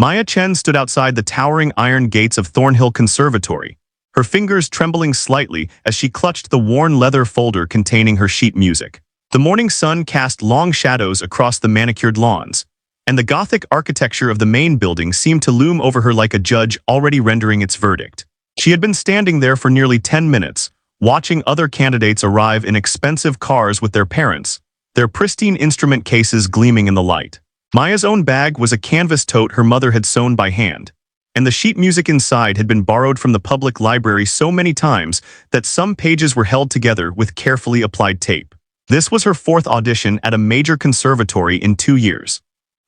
Maya Chen stood outside the towering iron gates of Thornhill Conservatory, her fingers trembling slightly as she clutched the worn leather folder containing her sheet music. The morning sun cast long shadows across the manicured lawns, and the Gothic architecture of the main building seemed to loom over her like a judge already rendering its verdict. She had been standing there for nearly 10 minutes, watching other candidates arrive in expensive cars with their parents, their pristine instrument cases gleaming in the light. Maya's own bag was a canvas tote her mother had sewn by hand, and the sheet music inside had been borrowed from the public library so many times that some pages were held together with carefully applied tape. This was her fourth audition at a major conservatory in 2 years.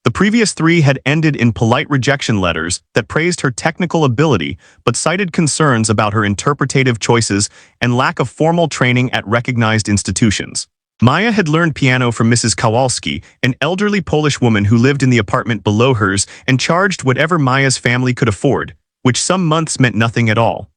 The previous 3 had ended in polite rejection letters that praised her technical ability but cited concerns about her interpretative choices and lack of formal training at recognized institutions. Maya had learned piano from Mrs. Kowalski, an elderly Polish woman who lived in the apartment below hers and charged whatever Maya's family could afford, which some months meant nothing at all.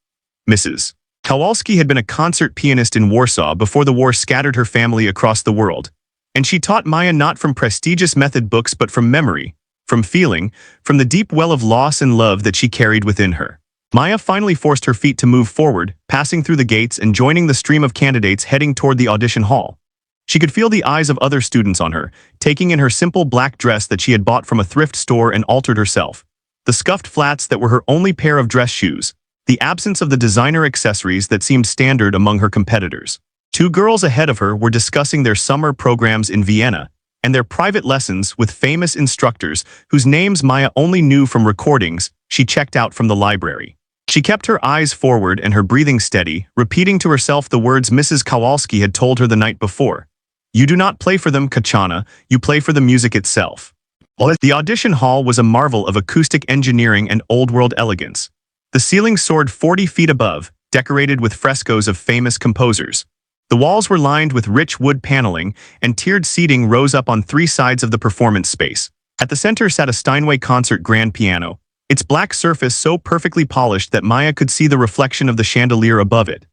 Mrs. Kowalski had been a concert pianist in Warsaw before the war scattered her family across the world, and she taught Maya not from prestigious method books but from memory, from feeling, from the deep well of loss and love that she carried within her. Maya finally forced her feet to move forward, passing through the gates and joining the stream of candidates heading toward the audition hall. She could feel the eyes of other students on her, taking in her simple black dress that she had bought from a thrift store and altered herself, the scuffed flats that were her only pair of dress shoes, the absence of the designer accessories that seemed standard among her competitors. 2 girls ahead of her were discussing their summer programs in Vienna and their private lessons with famous instructors whose names Maya only knew from recordings she checked out from the library. She kept her eyes forward and her breathing steady, repeating to herself the words Mrs. Kowalski had told her the night before. "You do not play for them, Kachana, you play for the music itself." The audition hall was a marvel of acoustic engineering and old-world elegance. The ceiling soared 40 feet above, decorated with frescoes of famous composers. The walls were lined with rich wood paneling, and tiered seating rose up on 3 sides of the performance space. At the center sat a Steinway concert grand piano, its black surface so perfectly polished that Maya could see the reflection of the chandelier above it.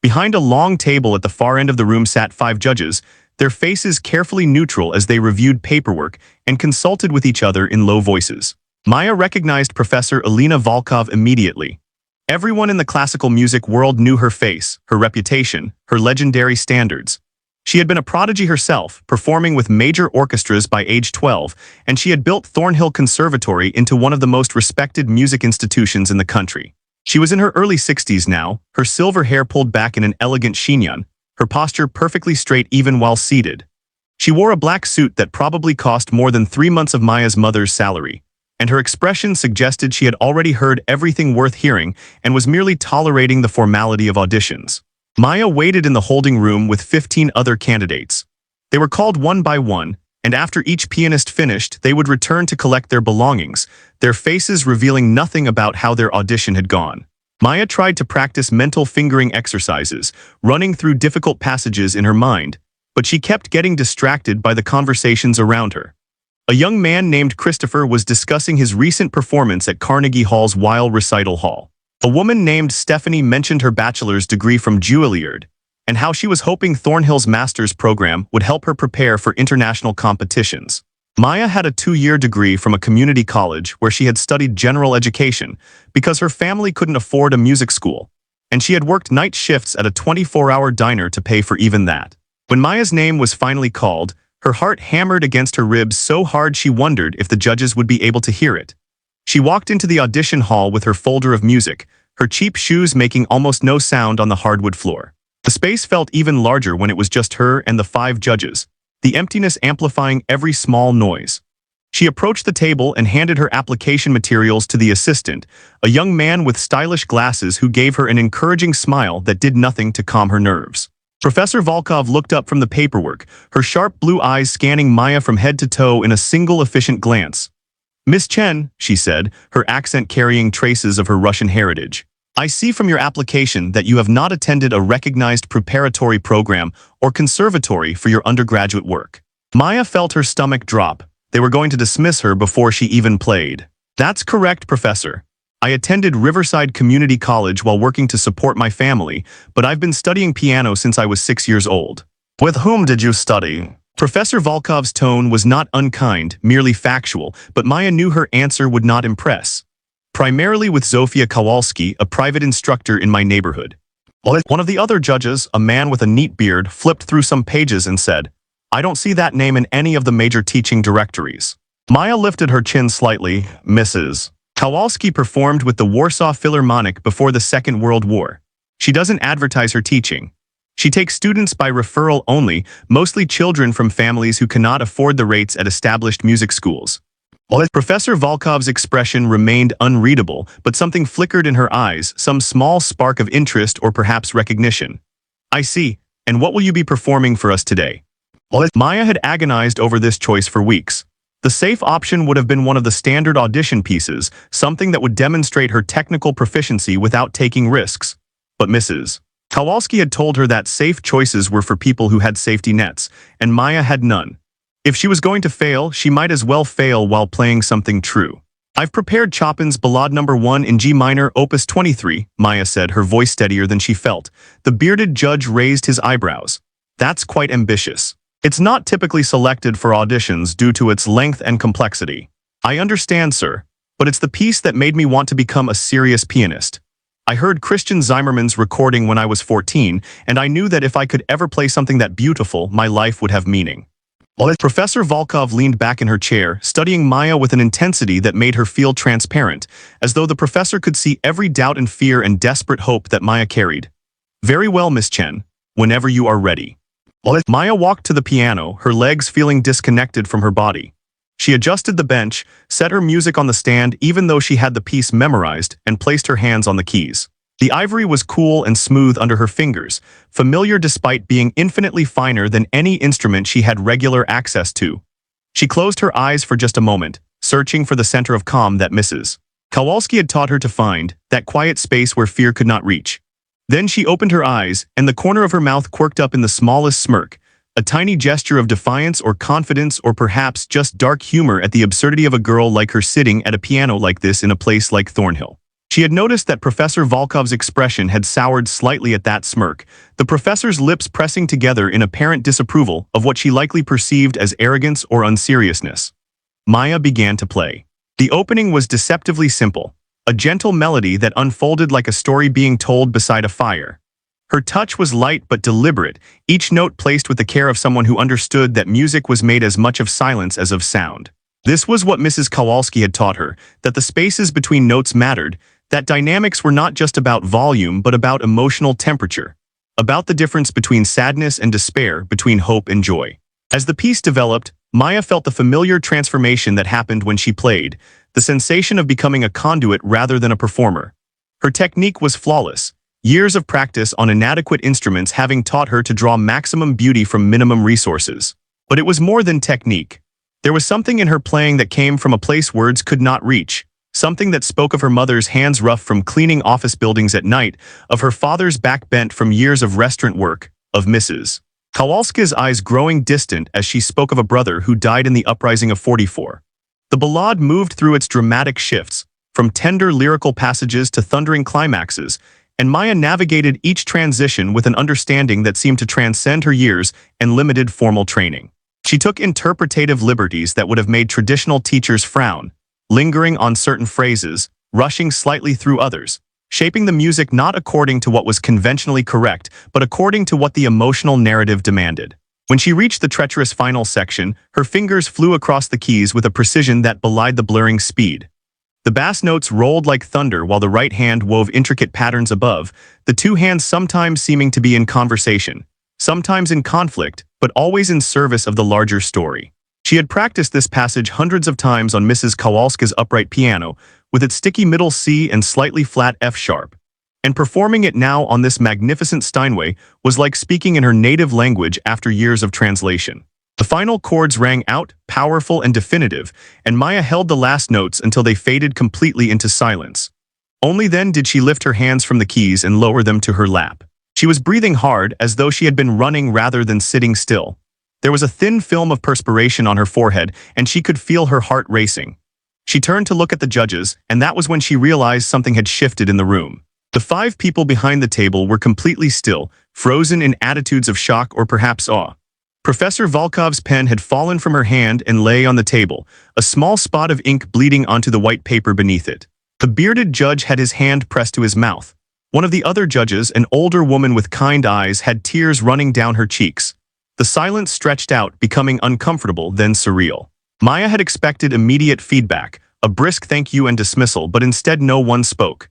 Behind a long table at the far end of the room sat 5 judges, their faces carefully neutral as they reviewed paperwork and consulted with each other in low voices. Maya recognized Professor Alina Volkov immediately. Everyone in the classical music world knew her face, her reputation, her legendary standards. She had been a prodigy herself, performing with major orchestras by age 12, and she had built Thornhill Conservatory into one of the most respected music institutions in the country. She was in her early 60s now, her silver hair pulled back in an elegant chignon, her posture perfectly straight even while seated. She wore a black suit that probably cost more than 3 months of Maya's mother's salary, and her expression suggested she had already heard everything worth hearing and was merely tolerating the formality of auditions. Maya waited in the holding room with 15 other candidates. They were called one by one, and after each pianist finished, they would return to collect their belongings, their faces revealing nothing about how their audition had gone. Maya tried to practice mental fingering exercises, running through difficult passages in her mind, but she kept getting distracted by the conversations around her. A young man named Christopher was discussing his recent performance at Carnegie Hall's Weil Recital Hall. A woman named Stephanie mentioned her bachelor's degree from Juilliard, and how she was hoping Thornhill's master's program would help her prepare for international competitions. Maya had a 2-year degree from a community college where she had studied general education because her family couldn't afford a music school, and she had worked night shifts at a 24-hour diner to pay for even that. When Maya's name was finally called, her heart hammered against her ribs so hard she wondered if the judges would be able to hear it. She walked into the audition hall with her folder of music, her cheap shoes making almost no sound on the hardwood floor. The space felt even larger when it was just her and the 5 judges, the emptiness amplifying every small noise. She approached the table and handed her application materials to the assistant, a young man with stylish glasses who gave her an encouraging smile that did nothing to calm her nerves. Professor Volkov looked up from the paperwork, her sharp blue eyes scanning Maya from head to toe in a single efficient glance. "Miss Chen," she said, her accent carrying traces of her Russian heritage, "I see from your application that you have not attended a recognized preparatory program or conservatory for your undergraduate work." Maya felt her stomach drop. They were going to dismiss her before she even played. "That's correct, Professor. I attended Riverside Community College while working to support my family, but I've been studying piano since I was 6 years old." "With whom did you study?" Professor Volkov's tone was not unkind, merely factual, but Maya knew her answer would not impress. Primarily with Zofia Kowalski, a private instructor in my neighborhood. One of the other judges, a man with a neat beard, flipped through some pages and said, "I don't see that name in any of the major teaching directories." Maya lifted her chin slightly. Mrs. Kowalski performed with the Warsaw Philharmonic before the Second World War. She doesn't advertise her teaching. She takes students by referral only, mostly children from families who cannot afford the rates at established music schools. Professor Volkov's expression remained unreadable, but something flickered in her eyes, some small spark of interest or perhaps recognition. "I see. And what will you be performing for us today?" Maya had agonized over this choice for weeks. The safe option would have been one of the standard audition pieces, something that would demonstrate her technical proficiency without taking risks. But Mrs. Kowalski had told her that safe choices were for people who had safety nets, and Maya had none. If she was going to fail, she might as well fail while playing something true. "I've prepared Chopin's Ballade No. 1 in G minor, Opus 23, Maya said, her voice steadier than she felt. The bearded judge raised his eyebrows. "That's quite ambitious. It's not typically selected for auditions due to its length and complexity." "I understand, sir, but it's the piece that made me want to become a serious pianist. I heard Christian Zimmerman's recording when I was 14, and I knew that if I could ever play something that beautiful, my life would have meaning." Professor Volkov leaned back in her chair, studying Maya with an intensity that made her feel transparent, as though the professor could see every doubt and fear and desperate hope that Maya carried. "Very well, Miss Chen. Whenever you are ready." Maya walked to the piano, her legs feeling disconnected from her body. She adjusted the bench, set her music on the stand even though she had the piece memorized, and placed her hands on the keys. The ivory was cool and smooth under her fingers, familiar despite being infinitely finer than any instrument she had regular access to. She closed her eyes for just a moment, searching for the center of calm that Mrs. Kowalski had taught her to find, that quiet space where fear could not reach. Then she opened her eyes, and the corner of her mouth quirked up in the smallest smirk, a tiny gesture of defiance or confidence or perhaps just dark humor at the absurdity of a girl like her sitting at a piano like this in a place like Thornhill. She had noticed that Professor Volkov's expression had soured slightly at that smirk, the professor's lips pressing together in apparent disapproval of what she likely perceived as arrogance or unseriousness. Maya began to play. The opening was deceptively simple, a gentle melody that unfolded like a story being told beside a fire. Her touch was light but deliberate, each note placed with the care of someone who understood that music was made as much of silence as of sound. This was what Mrs. Kowalski had taught her, that the spaces between notes mattered, that dynamics were not just about volume but about emotional temperature, about the difference between sadness and despair, between hope and joy. As the piece developed, Maya felt the familiar transformation that happened when she played, the sensation of becoming a conduit rather than a performer. Her technique was flawless, years of practice on inadequate instruments having taught her to draw maximum beauty from minimum resources. But it was more than technique. There was something in her playing that came from a place words could not reach, something that spoke of her mother's hands rough from cleaning office buildings at night, of her father's back bent from years of restaurant work, of Mrs. Kowalski's eyes growing distant as she spoke of a brother who died in the uprising of '44. The ballade moved through its dramatic shifts, from tender lyrical passages to thundering climaxes, and Maya navigated each transition with an understanding that seemed to transcend her years and limited formal training. She took interpretative liberties that would have made traditional teachers frown, lingering on certain phrases, rushing slightly through others, shaping the music not according to what was conventionally correct, but according to what the emotional narrative demanded. When she reached the treacherous final section, her fingers flew across the keys with a precision that belied the blurring speed. The bass notes rolled like thunder while the right hand wove intricate patterns above, the two hands sometimes seeming to be in conversation, sometimes in conflict, but always in service of the larger story. She had practiced this passage hundreds of times on Mrs. Kowalski's upright piano, with its sticky middle C and slightly flat F sharp. And performing it now on this magnificent Steinway was like speaking in her native language after years of translation. The final chords rang out, powerful and definitive, and Maya held the last notes until they faded completely into silence. Only then did she lift her hands from the keys and lower them to her lap. She was breathing hard, as though she had been running rather than sitting still. There was a thin film of perspiration on her forehead, and she could feel her heart racing. She turned to look at the judges, and that was when she realized something had shifted in the room. The 5 people behind the table were completely still, frozen in attitudes of shock or perhaps awe. Professor Volkov's pen had fallen from her hand and lay on the table, a small spot of ink bleeding onto the white paper beneath it. The bearded judge had his hand pressed to his mouth. One of the other judges, an older woman with kind eyes, had tears running down her cheeks. The silence stretched out, becoming uncomfortable, then surreal. Maya had expected immediate feedback, a brisk thank you and dismissal, but instead no one spoke.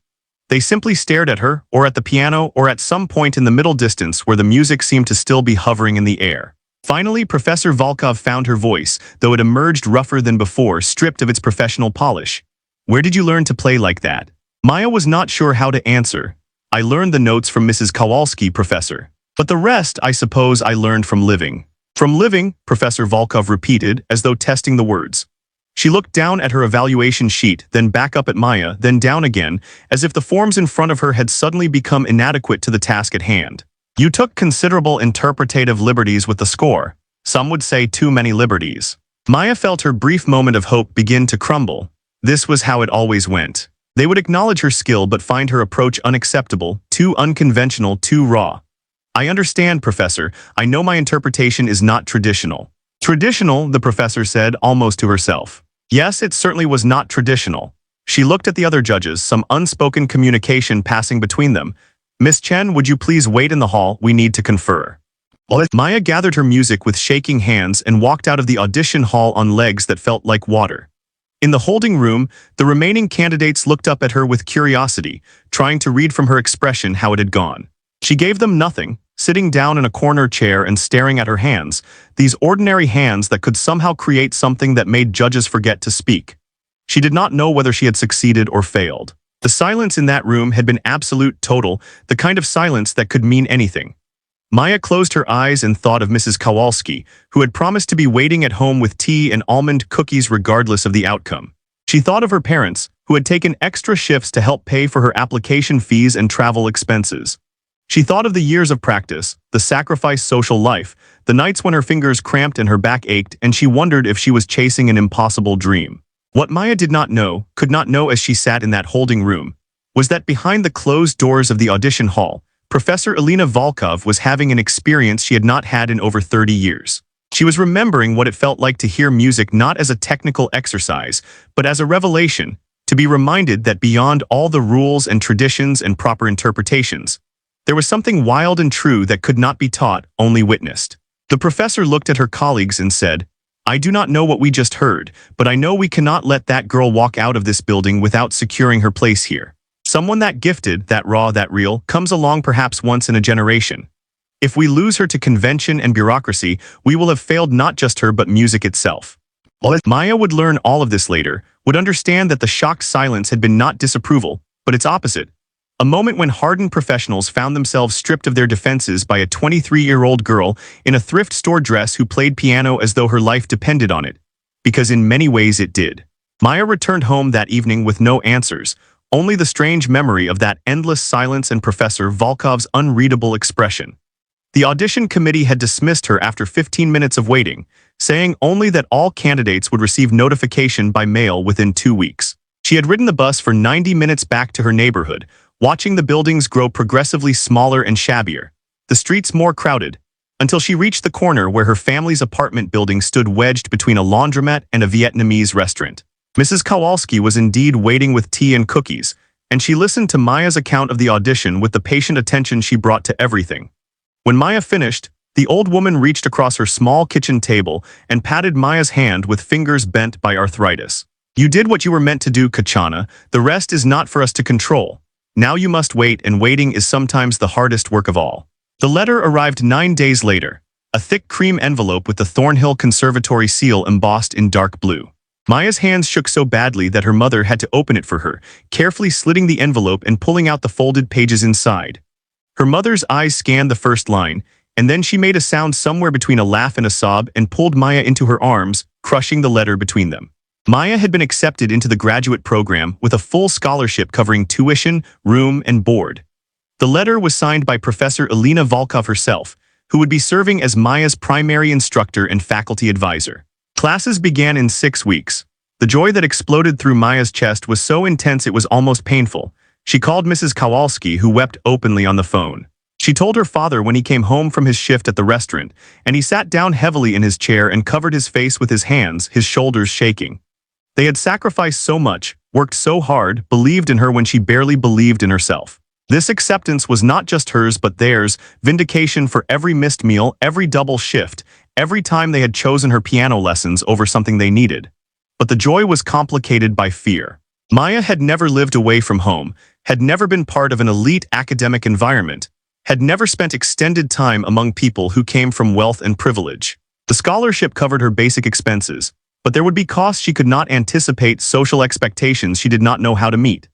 They simply stared at her, or at the piano, or at some point in the middle distance where the music seemed to still be hovering in the air. Finally, Professor Volkov found her voice, though it emerged rougher than before, stripped of its professional polish. "Where did you learn to play like that?" Maya was not sure how to answer. "I learned the notes from Mrs. Kowalski, Professor. But the rest, I suppose I learned from living." "From living?" Professor Volkov repeated, as though testing the words. She looked down at her evaluation sheet, then back up at Maya, then down again, as if the forms in front of her had suddenly become inadequate to the task at hand. "You took considerable interpretative liberties with the score. Some would say too many liberties." Maya felt her brief moment of hope begin to crumble. This was how it always went. They would acknowledge her skill but find her approach unacceptable, too unconventional, too raw. "I understand, Professor. I know my interpretation is not traditional." "Traditional," the professor said, almost to herself. Yes, it certainly was not traditional. She looked at the other judges, some unspoken communication passing between them. "Miss Chen, would you please wait in the hall? We need to confer." Maya gathered her music with shaking hands and walked out of the audition hall on legs that felt like water. In the holding room, the remaining candidates looked up at her with curiosity, trying to read from her expression how it had gone. She gave them nothing, sitting down in a corner chair and staring at her hands, these ordinary hands that could somehow create something that made judges forget to speak. She did not know whether she had succeeded or failed. The silence in that room had been absolute, total, the kind of silence that could mean anything. Maya closed her eyes and thought of Mrs. Kowalski, who had promised to be waiting at home with tea and almond cookies regardless of the outcome. She thought of her parents, who had taken extra shifts to help pay for her application fees and travel expenses. She thought of the years of practice, the sacrificed social life, the nights when her fingers cramped and her back ached, and she wondered if she was chasing an impossible dream. What Maya did not know, could not know as she sat in that holding room, was that behind the closed doors of the audition hall, Professor Elena Volkov was having an experience she had not had in over 30 years. She was remembering what it felt like to hear music not as a technical exercise, but as a revelation, to be reminded that beyond all the rules and traditions and proper interpretations, there was something wild and true that could not be taught, only witnessed. The professor looked at her colleagues and said, "I do not know what we just heard, but I know we cannot let that girl walk out of this building without securing her place here. Someone that gifted, that raw, that real, comes along perhaps once in a generation. If we lose her to convention and bureaucracy, we will have failed not just her but music itself." Maya would learn all of this later, would understand that the shocked silence had been not disapproval, but its opposite. A moment when hardened professionals found themselves stripped of their defenses by a 23-year-old girl in a thrift store dress who played piano as though her life depended on it. Because in many ways it did. Maya returned home that evening with no answers, only the strange memory of that endless silence and Professor Volkov's unreadable expression. The audition committee had dismissed her after 15 minutes of waiting, saying only that all candidates would receive notification by mail within 2 weeks. She had ridden the bus for 90 minutes back to her neighborhood, watching the buildings grow progressively smaller and shabbier, the streets more crowded, until she reached the corner where her family's apartment building stood wedged between a laundromat and a Vietnamese restaurant. Mrs. Kowalski was indeed waiting with tea and cookies, and she listened to Maya's account of the audition with the patient attention she brought to everything. When Maya finished, the old woman reached across her small kitchen table and patted Maya's hand with fingers bent by arthritis. "You did what you were meant to do, Kachana. The rest is not for us to control. Now you must wait, and waiting is sometimes the hardest work of all." The letter arrived 9 days later, a thick cream envelope with the Thornhill Conservatory seal embossed in dark blue. Maya's hands shook so badly that her mother had to open it for her, carefully slitting the envelope and pulling out the folded pages inside. Her mother's eyes scanned the first line, and then she made a sound somewhere between a laugh and a sob and pulled Maya into her arms, crushing the letter between them. Maya had been accepted into the graduate program with a full scholarship covering tuition, room, and board. The letter was signed by Professor Elena Volkov herself, who would be serving as Maya's primary instructor and faculty advisor. Classes began in 6 weeks. The joy that exploded through Maya's chest was so intense it was almost painful. She called Mrs. Kowalski, who wept openly on the phone. She told her father when he came home from his shift at the restaurant, and he sat down heavily in his chair and covered his face with his hands, his shoulders shaking. They had sacrificed so much, worked so hard, believed in her when she barely believed in herself. This acceptance was not just hers but theirs, vindication for every missed meal, every double shift, every time they had chosen her piano lessons over something they needed. But the joy was complicated by fear. Maya had never lived away from home, had never been part of an elite academic environment, had never spent extended time among people who came from wealth and privilege. The scholarship covered her basic expenses, but there would be costs she could not anticipate, social expectations she did not know how to meet.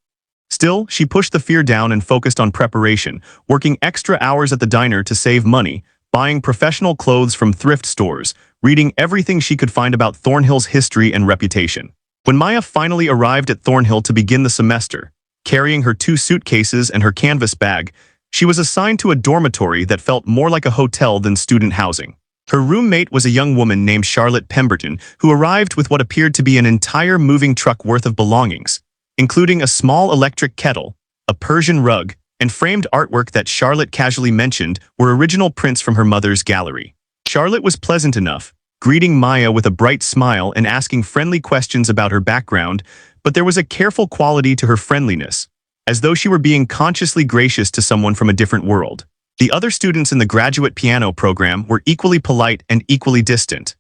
Still, she pushed the fear down and focused on preparation, working extra hours at the diner to save money, buying professional clothes from thrift stores, reading everything she could find about Thornhill's history and reputation. When Maya finally arrived at Thornhill to begin the semester, carrying her 2 suitcases and her canvas bag, she was assigned to a dormitory that felt more like a hotel than student housing. Her roommate was a young woman named Charlotte Pemberton, who arrived with what appeared to be an entire moving truck worth of belongings, including a small electric kettle, a Persian rug, and framed artwork that Charlotte casually mentioned were original prints from her mother's gallery. Charlotte was pleasant enough, greeting Maya with a bright smile and asking friendly questions about her background, but there was a careful quality to her friendliness, as though she were being consciously gracious to someone from a different world. The other students in the graduate piano program were equally polite and equally distant.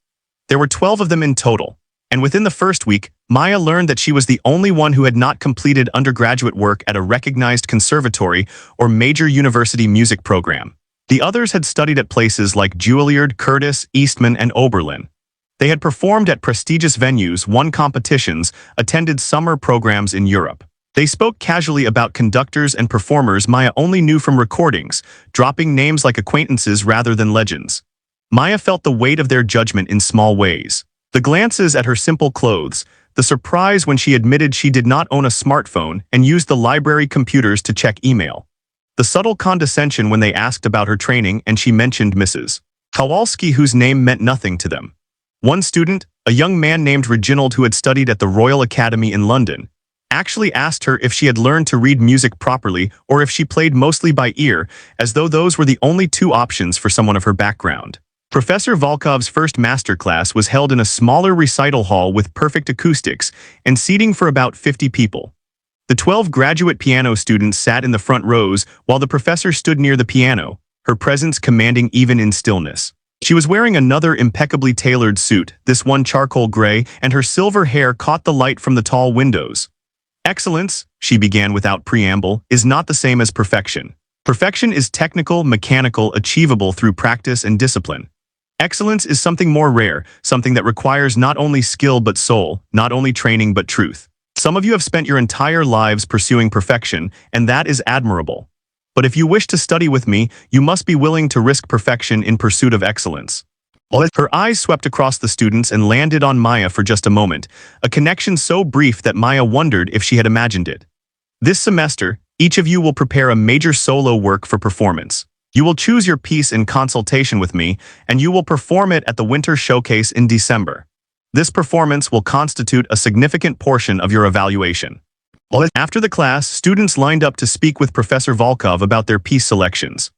There were 12 of them in total, and within the first week, Maya learned that she was the only one who had not completed undergraduate work at a recognized conservatory or major university music program. The others had studied at places like Juilliard, Curtis, Eastman, and Oberlin. They had performed at prestigious venues, won competitions, attended summer programs in Europe. They spoke casually about conductors and performers Maya only knew from recordings, dropping names like acquaintances rather than legends. Maya felt the weight of their judgment in small ways. The glances at her simple clothes, the surprise when she admitted she did not own a smartphone and used the library computers to check email. The subtle condescension when they asked about her training and she mentioned Mrs. Kowalski, whose name meant nothing to them. One student, a young man named Reginald who had studied at the Royal Academy in London, actually asked her if she had learned to read music properly or if she played mostly by ear, as though those were the only 2 options for someone of her background. Professor Volkov's first masterclass was held in a smaller recital hall with perfect acoustics and seating for about 50 people. The 12 graduate piano students sat in the front rows while the professor stood near the piano, her presence commanding even in stillness. She was wearing another impeccably tailored suit, this one charcoal gray, and her silver hair caught the light from the tall windows. Excellence, she began without preamble, is not the same as perfection. Perfection is technical, mechanical, achievable through practice and discipline. Excellence is something more rare, something that requires not only skill but soul, not only training but truth. Some of you have spent your entire lives pursuing perfection, and that is admirable. But if you wish to study with me, you must be willing to risk perfection in pursuit of excellence. Her eyes swept across the students and landed on Maya for just a moment, a connection so brief that Maya wondered if she had imagined it. This semester, each of you will prepare a major solo work for performance. You will choose your piece in consultation with me, and you will perform it at the Winter Showcase in December. This performance will constitute a significant portion of your evaluation. After the class, students lined up to speak with Professor Volkov about their piece selections.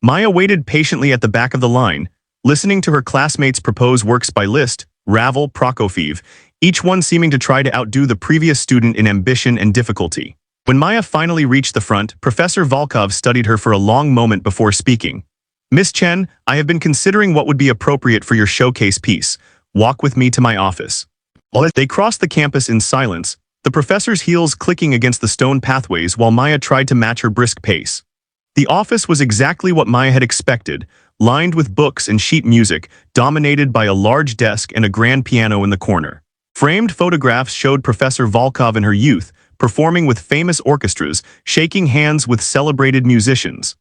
Maya waited patiently at the back of the line, listening to her classmates propose works by Liszt, Ravel, Prokofiev, each one seeming to try to outdo the previous student in ambition and difficulty. When Maya finally reached the front, Professor Volkov studied her for a long moment before speaking. "Miss Chen, I have been considering what would be appropriate for your showcase piece. Walk with me to my office." They crossed the campus in silence, the professor's heels clicking against the stone pathways while Maya tried to match her brisk pace. The office was exactly what Maya had expected, lined with books and sheet music, dominated by a large desk and a grand piano in the corner. Framed photographs showed Professor Volkov in her youth, performing with famous orchestras, shaking hands with celebrated musicians.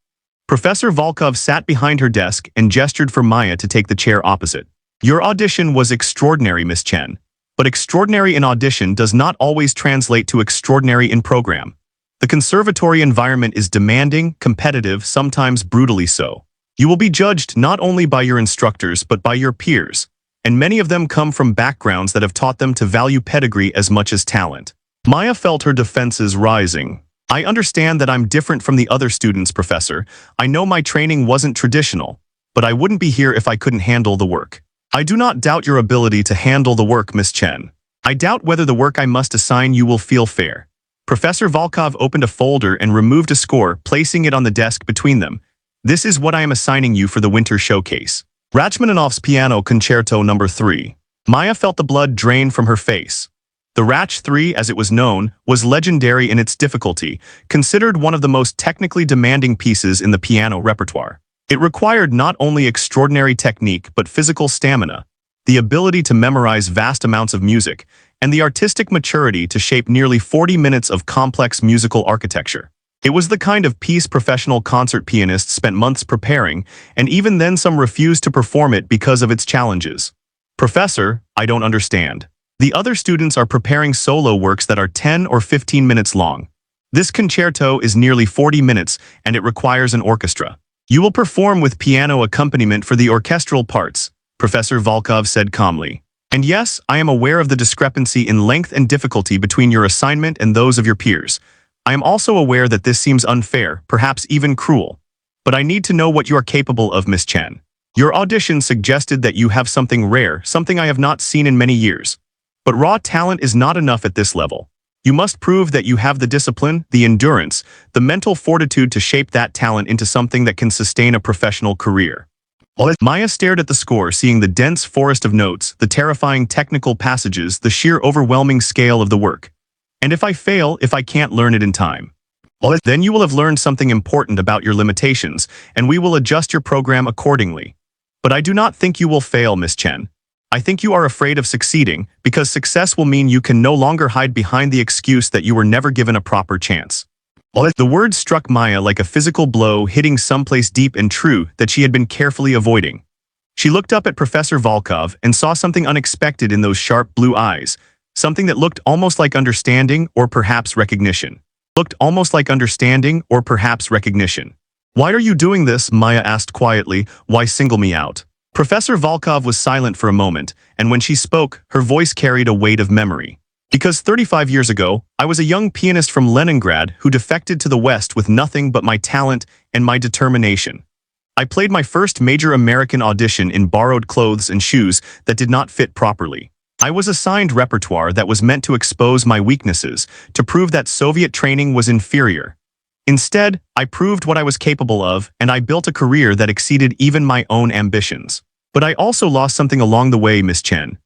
Professor Volkov sat behind her desk and gestured for Maya to take the chair opposite. "Your audition was extraordinary, Miss Chen. But extraordinary in audition does not always translate to extraordinary in program. The conservatory environment is demanding, competitive, sometimes brutally so. You will be judged not only by your instructors but by your peers, and many of them come from backgrounds that have taught them to value pedigree as much as talent." Maya felt her defenses rising. I understand that I'm different from the other students, Professor. I know my training wasn't traditional, but I wouldn't be here if I couldn't handle the work. I do not doubt your ability to handle the work, Miss Chen. I doubt whether the work I must assign you will feel fair. Professor Volkov opened a folder and removed a score, placing it on the desk between them. This is what I am assigning you for the winter showcase. Rachmaninoff's Piano Concerto No. 3. Maya felt the blood drain from her face. The Rach 3, as it was known, was legendary in its difficulty, considered one of the most technically demanding pieces in the piano repertoire. It required not only extraordinary technique but physical stamina, the ability to memorize vast amounts of music, and the artistic maturity to shape nearly 40 minutes of complex musical architecture. It was the kind of piece professional concert pianists spent months preparing, and even then some refused to perform it because of its challenges. Professor, I don't understand. The other students are preparing solo works that are 10 or 15 minutes long. This concerto is nearly 40 minutes, and it requires an orchestra. You will perform with piano accompaniment for the orchestral parts, Professor Volkov said calmly. And yes, I am aware of the discrepancy in length and difficulty between your assignment and those of your peers. I am also aware that this seems unfair, perhaps even cruel. But I need to know what you are capable of, Miss Chen. Your audition suggested that you have something rare, something I have not seen in many years. But raw talent is not enough at this level. You must prove that you have the discipline, the endurance, the mental fortitude to shape that talent into something that can sustain a professional career. Maya stared at the score, seeing the dense forest of notes, the terrifying technical passages, the sheer overwhelming scale of the work. And if I fail, if I can't learn it in time, then you will have learned something important about your limitations, and we will adjust your program accordingly. But I do not think you will fail, Miss Chen. I think you are afraid of succeeding, because success will mean you can no longer hide behind the excuse that you were never given a proper chance. The words struck Maya like a physical blow, hitting someplace deep and true that she had been carefully avoiding. She looked up at Professor Volkov and saw something unexpected in those sharp blue eyes, something that looked almost like understanding or perhaps recognition. Why are you doing this? Maya asked quietly. Why single me out? Professor Volkov was silent for a moment, and when she spoke, her voice carried a weight of memory. Because 35 years ago, I was a young pianist from Leningrad who defected to the West with nothing but my talent and my determination. I played my first major American audition in borrowed clothes and shoes that did not fit properly. I was assigned repertoire that was meant to expose my weaknesses, to prove that Soviet training was inferior. Instead, I proved what I was capable of, and I built a career that exceeded even my own ambitions. But I also lost something along the way, Miss Chen.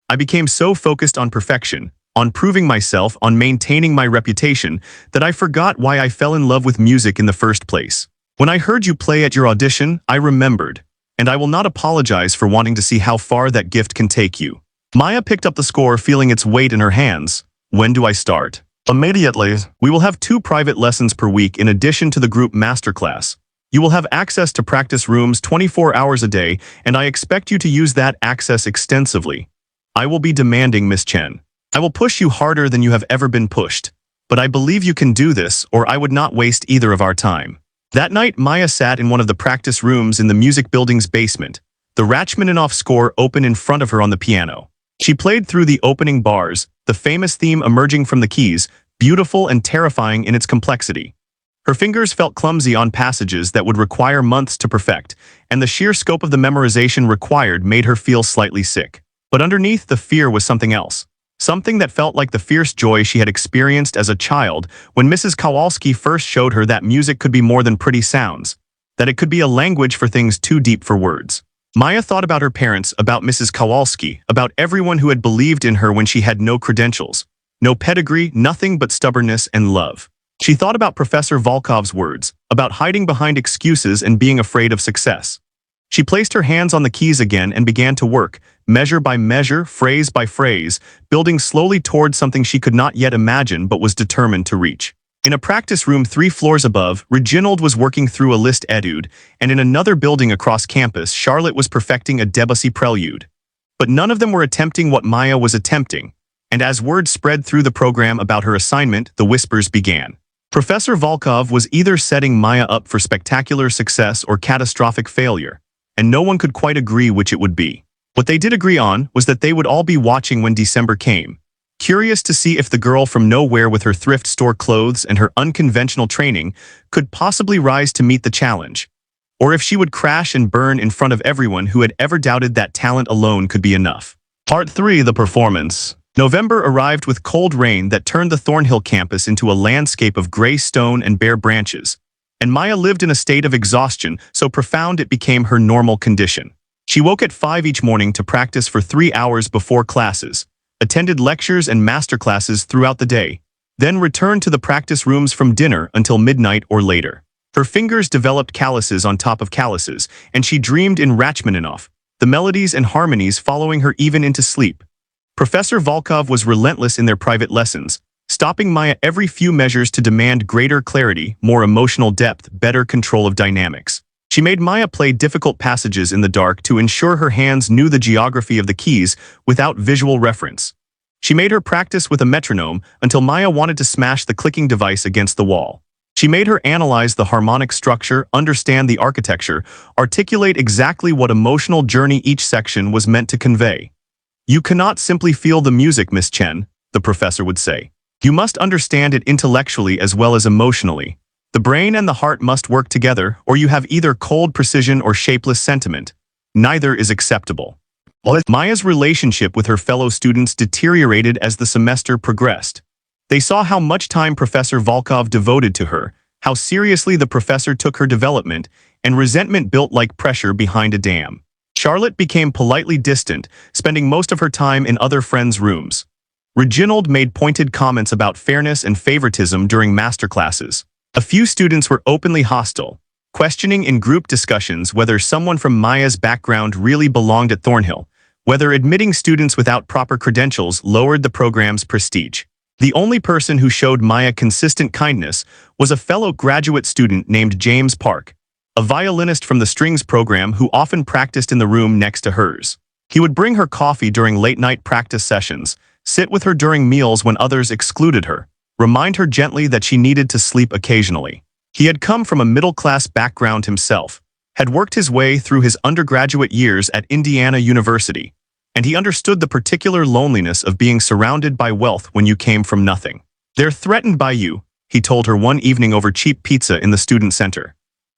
I became so focused on perfection, on proving myself, on maintaining my reputation, that I forgot why I fell in love with music in the first place. When I heard you play at your audition, I remembered, and I will not apologize for wanting to see how far that gift can take you. Maya picked up the score, feeling its weight in her hands. When do I start? Immediately. We will have 2 private lessons per week in addition to the group masterclass. You will have access to practice rooms 24 hours a day, and I expect you to use that access extensively. I will be demanding, Miss Chen. I will push you harder than you have ever been pushed. But I believe you can do this, or I would not waste either of our time. That night, Maya sat in one of the practice rooms in the music building's basement, the Rachmaninoff score open in front of her on the piano. She played through the opening bars, the famous theme emerging from the keys, beautiful and terrifying in its complexity. Her fingers felt clumsy on passages that would require months to perfect, and the sheer scope of the memorization required made her feel slightly sick. But underneath the fear was something else. Something that felt like the fierce joy she had experienced as a child when Mrs. Kowalski first showed her that music could be more than pretty sounds, that it could be a language for things too deep for words. Maya thought about her parents, about Mrs. Kowalski, about everyone who had believed in her when she had no credentials, no pedigree, nothing but stubbornness and love. She thought about Professor Volkov's words, about hiding behind excuses and being afraid of success. She placed her hands on the keys again and began to work, measure by measure, phrase by phrase, building slowly towards something she could not yet imagine but was determined to reach. In a practice room 3 floors above, Reginald was working through a Liszt etude, and in another building across campus, Charlotte was perfecting a Debussy prelude. But none of them were attempting what Maya was attempting, and as word spread through the program about her assignment, the whispers began. Professor Volkov was either setting Maya up for spectacular success or catastrophic failure, and no one could quite agree which it would be. What they did agree on was that they would all be watching when December came, curious to see if the girl from nowhere with her thrift store clothes and her unconventional training could possibly rise to meet the challenge, or if she would crash and burn in front of everyone who had ever doubted that talent alone could be enough. Part 3. The Performance. November arrived with cold rain that turned the Thornhill campus into a landscape of gray stone and bare branches, and Maya lived in a state of exhaustion so profound it became her normal condition. She woke at 5 each morning to practice for 3 hours before classes, attended lectures and masterclasses throughout the day, then returned to the practice rooms from dinner until midnight or later. Her fingers developed calluses on top of calluses, and she dreamed in Rachmaninoff, the melodies and harmonies following her even into sleep. Professor Volkov was relentless in their private lessons, stopping Maya every few measures to demand greater clarity, more emotional depth, better control of dynamics. She made Maya play difficult passages in the dark to ensure her hands knew the geography of the keys without visual reference. She made her practice with a metronome until Maya wanted to smash the clicking device against the wall. She made her analyze the harmonic structure, understand the architecture, articulate exactly what emotional journey each section was meant to convey. "You cannot simply feel the music, Miss Chen," the professor would say. "You must understand it intellectually as well as emotionally. The brain and the heart must work together, or you have either cold precision or shapeless sentiment. Neither is acceptable." Maya's relationship with her fellow students deteriorated as the semester progressed. They saw how much time Professor Volkov devoted to her, how seriously the professor took her development, and resentment built like pressure behind a dam. Charlotte became politely distant, spending most of her time in other friends' rooms. Reginald made pointed comments about fairness and favoritism during masterclasses. A few students were openly hostile, questioning in group discussions whether someone from Maya's background really belonged at Thornhill, whether admitting students without proper credentials lowered the program's prestige. The only person who showed Maya consistent kindness was a fellow graduate student named James Park, a violinist from the strings program who often practiced in the room next to hers. He would bring her coffee during late-night practice sessions, sit with her during meals when others excluded her, remind her gently that she needed to sleep occasionally. He had come from a middle-class background himself, had worked his way through his undergraduate years at Indiana University, and he understood the particular loneliness of being surrounded by wealth when you came from nothing. "They're threatened by you," he told her one evening over cheap pizza in the student center.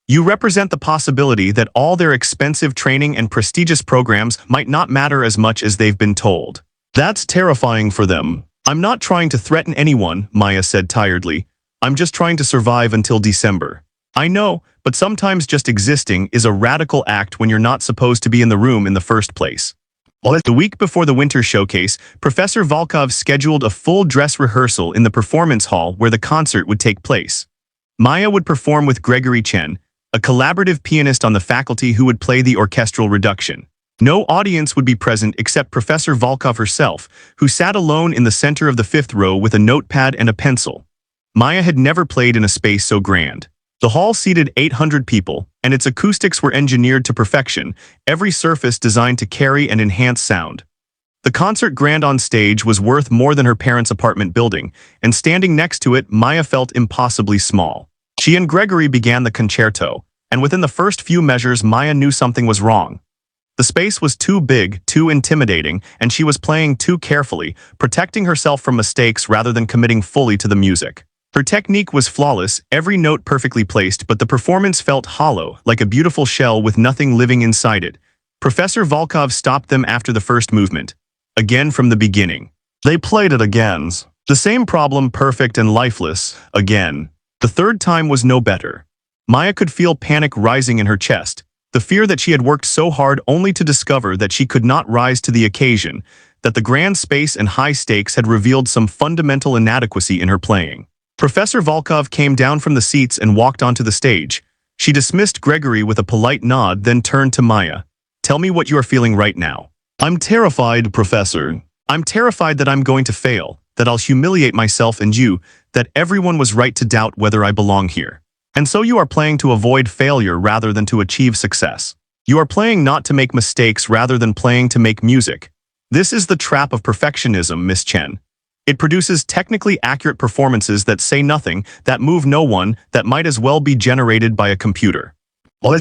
"You represent the possibility that all their expensive training and prestigious programs might not matter as much as they've been told. That's terrifying for them." "I'm not trying to threaten anyone," Maya said tiredly. "I'm just trying to survive until December." "I know, but sometimes just existing is a radical act when you're not supposed to be in the room in the first place." The week before the winter showcase, Professor Volkov scheduled a full dress rehearsal in the performance hall where the concert would take place. Maya would perform with Gregory Chen, a collaborative pianist on the faculty who would play the orchestral reduction. No audience would be present except Professor Volkov herself, who sat alone in the center of the 5th row with a notepad and a pencil. Maya had never played in a space so grand. The hall seated 800 people, and its acoustics were engineered to perfection, every surface designed to carry and enhance sound. The concert grand on stage was worth more than her parents' apartment building, and standing next to it, Maya felt impossibly small. She and Gregory began the concerto, and within the first few measures, Maya knew something was wrong. The space was too big, too intimidating, and she was playing too carefully, protecting herself from mistakes rather than committing fully to the music. Her technique was flawless, every note perfectly placed, but the performance felt hollow, like a beautiful shell with nothing living inside it. Professor Volkov stopped them after the first movement. Again from the beginning. They played it again. The same problem, perfect and lifeless, again. The third time was no better. Maya could feel panic rising in her chest, the fear that she had worked so hard only to discover that she could not rise to the occasion, that the grand space and high stakes had revealed some fundamental inadequacy in her playing. Professor Volkov came down from the seats and walked onto the stage. She dismissed Gregory with a polite nod, then turned to Maya. "Tell me what you are feeling right now." "I'm terrified, Professor. I'm terrified that I'm going to fail, that I'll humiliate myself and you, that everyone was right to doubt whether I belong here. And so you are playing to avoid failure rather than to achieve success. You are playing not to make mistakes rather than playing to make music. This is the trap of perfectionism, Miss Chen. It produces technically accurate performances that say nothing, that move no one, that might as well be generated by a computer."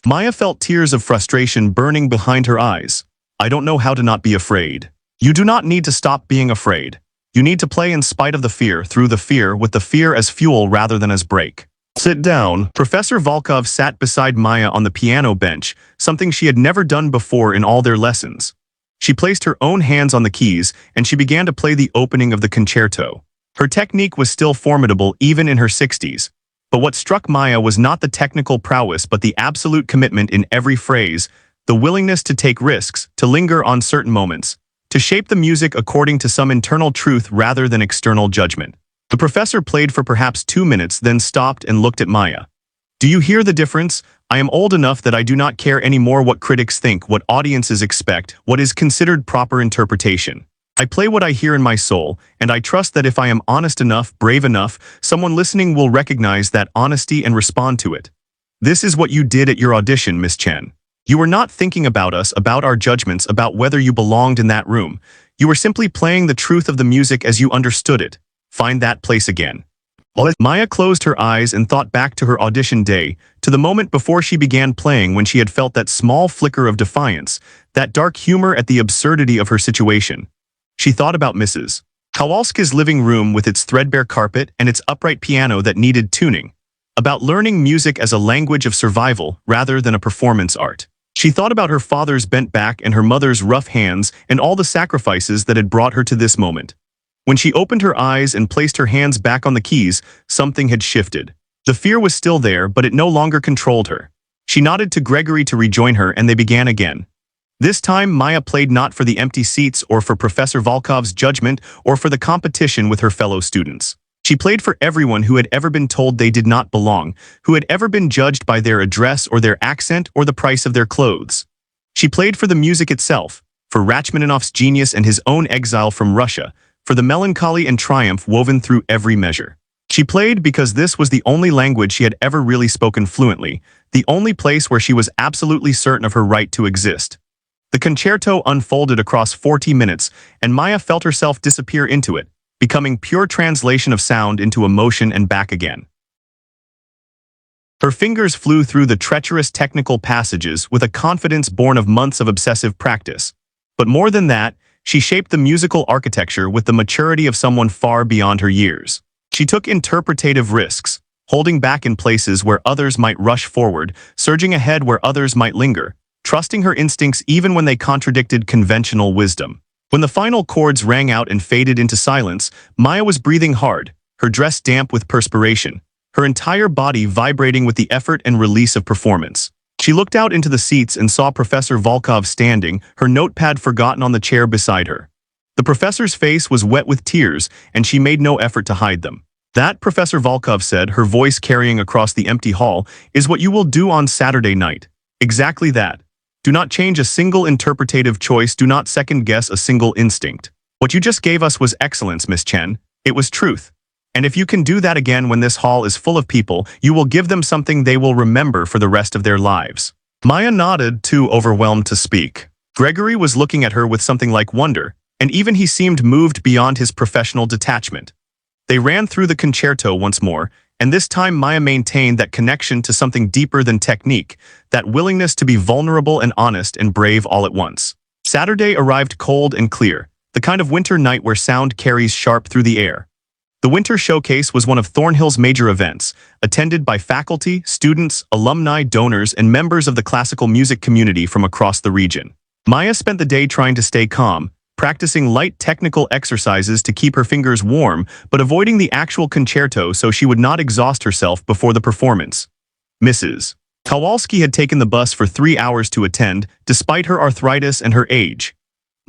Maya felt tears of frustration burning behind her eyes. "I don't know how to not be afraid." "You do not need to stop being afraid. You need to play in spite of the fear, through the fear, with the fear as fuel rather than as brake. Sit down. Professor Volkov sat beside Maya on the piano bench, something she had never done before in all their lessons. She placed her own hands on the keys, and she began to play the opening of the concerto. Her technique was still formidable even in her 60s. But what struck Maya was not the technical prowess but the absolute commitment in every phrase, the willingness to take risks, to linger on certain moments, to shape the music according to some internal truth rather than external judgment. The professor played for perhaps 2 minutes, then stopped and looked at Maya. Do you hear the difference? I am old enough that I do not care anymore what critics think, what audiences expect, what is considered proper interpretation. I play what I hear in my soul, and I trust that if I am honest enough, brave enough, someone listening will recognize that honesty and respond to it. This is what you did at your audition, Miss Chen. You were not thinking about us, about our judgments, about whether you belonged in that room. You were simply playing the truth of the music as you understood it. Find that place again. Maya closed her eyes and thought back to her audition day, to the moment before she began playing when she had felt that small flicker of defiance, that dark humor at the absurdity of her situation. She thought about Mrs. Kowalski's living room with its threadbare carpet and its upright piano that needed tuning, about learning music as a language of survival rather than a performance art. She thought about her father's bent back and her mother's rough hands and all the sacrifices that had brought her to this moment. When she opened her eyes and placed her hands back on the keys, something had shifted. The fear was still there, but it no longer controlled her. She nodded to Gregory to rejoin her, and they began again. This time, Maya played not for the empty seats or for Professor Volkov's judgment or for the competition with her fellow students. She played for everyone who had ever been told they did not belong, who had ever been judged by their address or their accent or the price of their clothes. She played for the music itself, for Rachmaninoff's genius and his own exile from Russia, for the melancholy and triumph woven through every measure. She played because this was the only language she had ever really spoken fluently, the only place where she was absolutely certain of her right to exist. The concerto unfolded across 40 minutes, and Maya felt herself disappear into it, becoming pure translation of sound into emotion and back again. Her fingers flew through the treacherous technical passages with a confidence born of months of obsessive practice. But more than that, she shaped the musical architecture with the maturity of someone far beyond her years. She took interpretative risks, holding back in places where others might rush forward, surging ahead where others might linger, trusting her instincts even when they contradicted conventional wisdom. When the final chords rang out and faded into silence, Maya was breathing hard, her dress damp with perspiration, her entire body vibrating with the effort and release of performance. She looked out into the seats and saw Professor Volkov standing, her notepad forgotten on the chair beside her. The professor's face was wet with tears, and she made no effort to hide them. That, Professor Volkov said, her voice carrying across the empty hall, is what you will do on Saturday night. Exactly that. Do not change a single interpretative choice, do not second-guess a single instinct. What you just gave us was excellence, Miss Chen. It was truth. And if you can do that again when this hall is full of people, you will give them something they will remember for the rest of their lives. Maya nodded, too overwhelmed to speak. Gregory was looking at her with something like wonder, and even he seemed moved beyond his professional detachment. They ran through the concerto once more, and this time Maya maintained that connection to something deeper than technique, that willingness to be vulnerable and honest and brave all at once. Saturday arrived cold and clear, the kind of winter night where sound carries sharp through the air. The Winter Showcase was one of Thornhill's major events, attended by faculty, students, alumni, donors, and members of the classical music community from across the region. Maya spent the day trying to stay calm, practicing light technical exercises to keep her fingers warm, but avoiding the actual concerto so she would not exhaust herself before the performance. Mrs. Kowalski had taken the bus for 3 hours to attend, despite her arthritis and her age.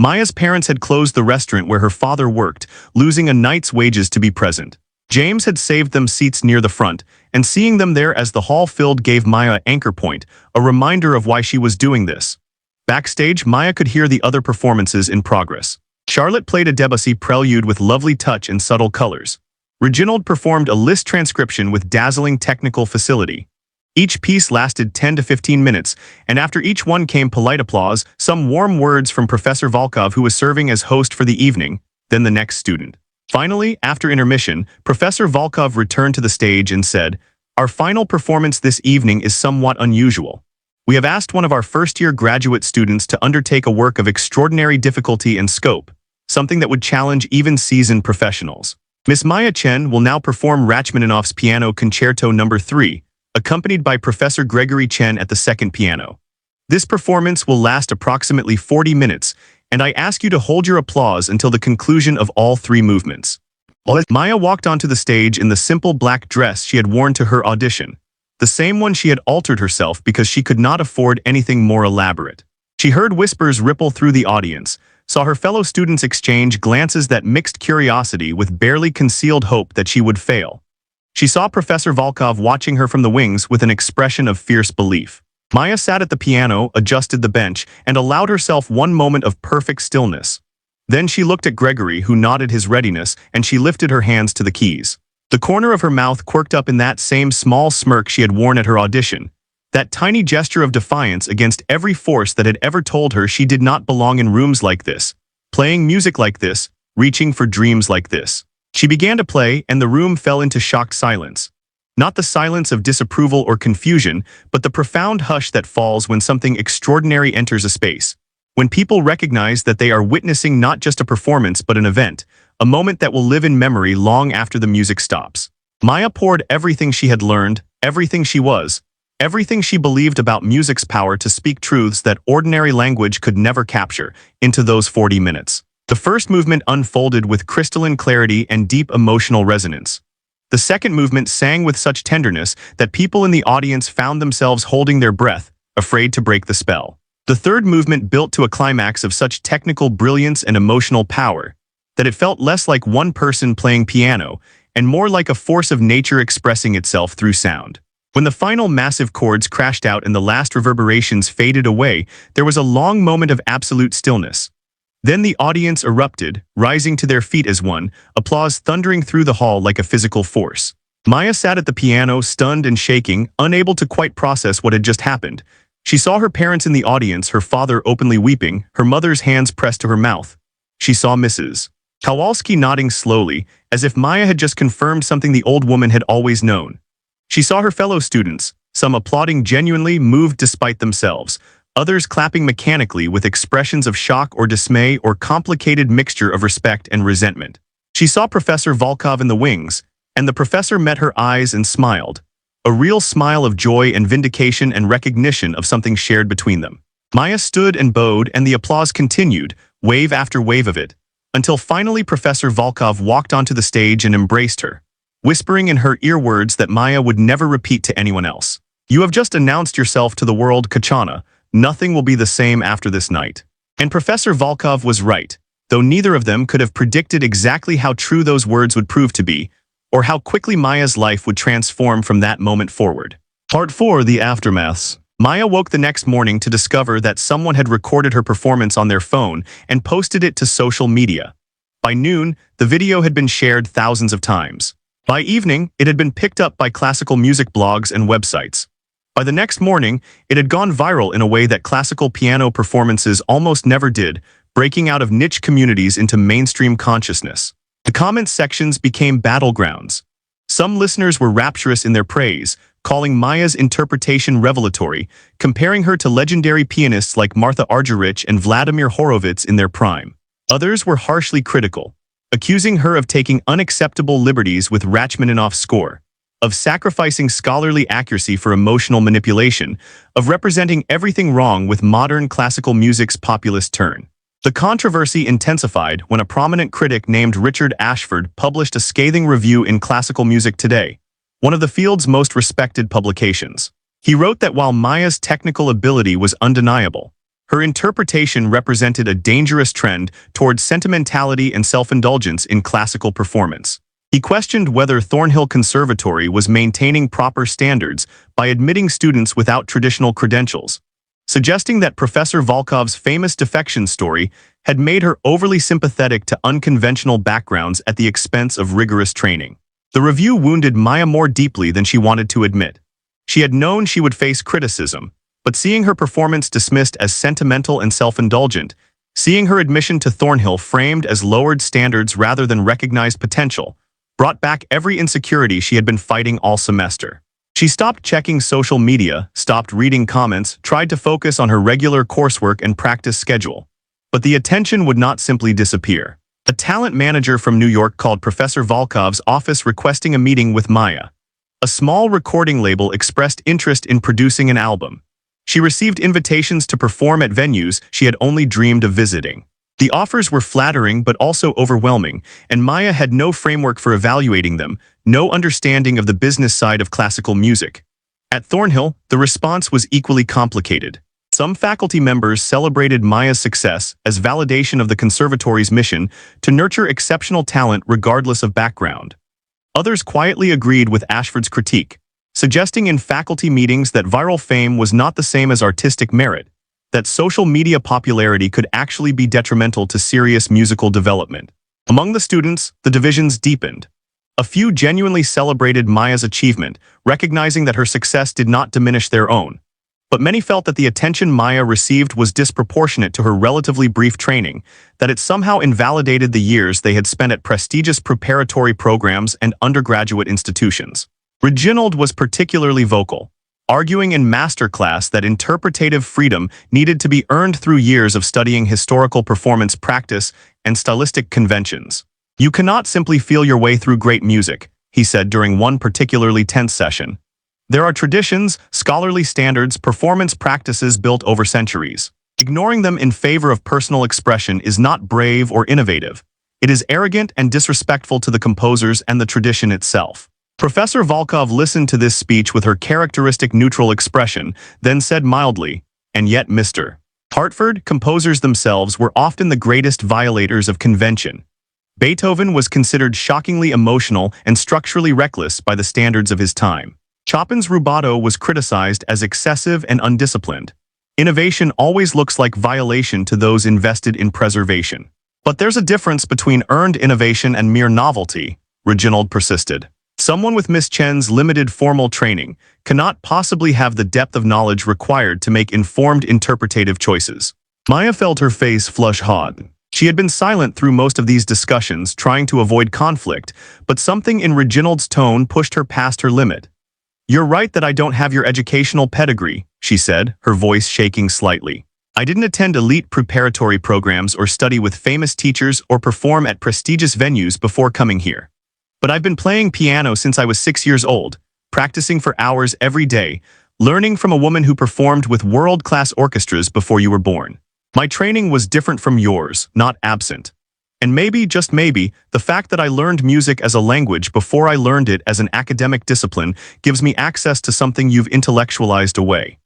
Maya's parents had closed the restaurant where her father worked, losing a night's wages to be present. James had saved them seats near the front, and seeing them there as the hall filled gave Maya an anchor point, a reminder of why she was doing this. Backstage, Maya could hear the other performances in progress. Charlotte played a Debussy prelude with lovely touch and subtle colors. Reginald performed a Liszt transcription with dazzling technical facility. Each piece lasted 10 to 15 minutes, and after each one came polite applause, some warm words from Professor Volkov, who was serving as host for the evening, then the next student. Finally, after intermission, Professor Volkov returned to the stage and said, "Our final performance this evening is somewhat unusual. We have asked one of our first-year graduate students to undertake a work of extraordinary difficulty and scope, something that would challenge even seasoned professionals. Miss Maya Chen will now perform Rachmaninoff's Piano Concerto No. 3, accompanied by Professor Gregory Chen at the second piano. This performance will last approximately 40 minutes, and I ask you to hold your applause until the conclusion of all three movements. Maya walked onto the stage in the simple black dress she had worn to her audition, the same one she had altered herself because she could not afford anything more elaborate. She heard whispers ripple through the audience, saw her fellow students exchange glances that mixed curiosity with barely concealed hope that she would fail. She saw Professor Volkov watching her from the wings with an expression of fierce belief. Maya sat at the piano, adjusted the bench, and allowed herself one moment of perfect stillness. Then she looked at Gregory, who nodded his readiness, and she lifted her hands to the keys. The corner of her mouth quirked up in that same small smirk she had worn at her audition, that tiny gesture of defiance against every force that had ever told her she did not belong in rooms like this, playing music like this, reaching for dreams like this. She began to play, and the room fell into shocked silence. Not the silence of disapproval or confusion, but the profound hush that falls when something extraordinary enters a space. When people recognize that they are witnessing not just a performance but an event, a moment that will live in memory long after the music stops. Maya poured everything she had learned, everything she was, everything she believed about music's power to speak truths that ordinary language could never capture, into those 40 minutes. The first movement unfolded with crystalline clarity and deep emotional resonance. The second movement sang with such tenderness that people in the audience found themselves holding their breath, afraid to break the spell. The third movement built to a climax of such technical brilliance and emotional power that it felt less like one person playing piano and more like a force of nature expressing itself through sound. When the final massive chords crashed out and the last reverberations faded away, there was a long moment of absolute stillness. Then the audience erupted, rising to their feet as one, applause thundering through the hall like a physical force. Maya sat at the piano, stunned and shaking, unable to quite process what had just happened. She saw her parents in the audience, her father openly weeping, her mother's hands pressed to her mouth. She saw Mrs. Kowalski nodding slowly, as if Maya had just confirmed something the old woman had always known. She saw her fellow students, some applauding genuinely, moved despite themselves, others clapping mechanically with expressions of shock or dismay or complicated mixture of respect and resentment. She saw Professor Volkov in the wings, and the professor met her eyes and smiled, a real smile of joy and vindication and recognition of something shared between them. Maya stood and bowed, and the applause continued, wave after wave of it, until finally Professor Volkov walked onto the stage and embraced her, whispering in her ear words that Maya would never repeat to anyone else. "You have just announced yourself to the world, Kachana. Nothing will be the same after this night." And Professor Volkov was right, though neither of them could have predicted exactly how true those words would prove to be, or how quickly Maya's life would transform from that moment forward. Part 4, The Aftermaths. Maya woke the next morning to discover that someone had recorded her performance on their phone and posted it to social media. By noon, the video had been shared thousands of times. By evening, it had been picked up by classical music blogs and websites. By the next morning, it had gone viral in a way that classical piano performances almost never did, breaking out of niche communities into mainstream consciousness. The comment sections became battlegrounds. Some listeners were rapturous in their praise, calling Maya's interpretation revelatory, comparing her to legendary pianists like Martha Argerich and Vladimir Horowitz in their prime. Others were harshly critical, accusing her of taking unacceptable liberties with Rachmaninoff's score, of sacrificing scholarly accuracy for emotional manipulation, of representing everything wrong with modern classical music's populist turn. The controversy intensified when a prominent critic named Richard Ashford published a scathing review in Classical Music Today, one of the field's most respected publications. He wrote that while Maya's technical ability was undeniable, her interpretation represented a dangerous trend towards sentimentality and self-indulgence in classical performance. He questioned whether Thornhill Conservatory was maintaining proper standards by admitting students without traditional credentials, suggesting that Professor Volkov's famous defection story had made her overly sympathetic to unconventional backgrounds at the expense of rigorous training. The review wounded Maya more deeply than she wanted to admit. She had known she would face criticism, but seeing her performance dismissed as sentimental and self-indulgent, seeing her admission to Thornhill framed as lowered standards rather than recognized potential, brought back every insecurity she had been fighting all semester. She stopped checking social media, stopped reading comments, tried to focus on her regular coursework and practice schedule. But the attention would not simply disappear. A talent manager from New York called Professor Volkov's office requesting a meeting with Maya. A small recording label expressed interest in producing an album. She received invitations to perform at venues she had only dreamed of visiting. The offers were flattering but also overwhelming, and Maya had no framework for evaluating them, no understanding of the business side of classical music. At Thornhill, the response was equally complicated. Some faculty members celebrated Maya's success as validation of the conservatory's mission to nurture exceptional talent regardless of background. Others quietly agreed with Ashford's critique, suggesting in faculty meetings that viral fame was not the same as artistic merit, that social media popularity could actually be detrimental to serious musical development. Among the students, the divisions deepened. A few genuinely celebrated Maya's achievement, recognizing that her success did not diminish their own. But many felt that the attention Maya received was disproportionate to her relatively brief training, that it somehow invalidated the years they had spent at prestigious preparatory programs and undergraduate institutions. Reginald was particularly vocal, arguing in masterclass that interpretative freedom needed to be earned through years of studying historical performance practice and stylistic conventions. "You cannot simply feel your way through great music," he said during one particularly tense session. "There are traditions, scholarly standards, performance practices built over centuries. Ignoring them in favor of personal expression is not brave or innovative. It is arrogant and disrespectful to the composers and the tradition itself." Professor Volkov listened to this speech with her characteristic neutral expression, then said mildly, "And yet, Mr. Hartford, composers themselves were often the greatest violators of convention. Beethoven was considered shockingly emotional and structurally reckless by the standards of his time. Chopin's rubato was criticized as excessive and undisciplined. Innovation always looks like violation to those invested in preservation. But there's a difference between earned innovation and mere novelty," Reginald persisted. "Someone with Miss Chen's limited formal training cannot possibly have the depth of knowledge required to make informed interpretative choices." Maya felt her face flush hot. She had been silent through most of these discussions, trying to avoid conflict, but something in Reginald's tone pushed her past her limit. "You're right that I don't have your educational pedigree," she said, her voice shaking slightly. "I didn't attend elite preparatory programs or study with famous teachers or perform at prestigious venues before coming here. But I've been playing piano since I was 6 years old, practicing for hours every day, learning from a woman who performed with world-class orchestras before you were born. My training was different from yours, not absent. And maybe, just maybe, the fact that I learned music as a language before I learned it as an academic discipline gives me access to something you've intellectualized away."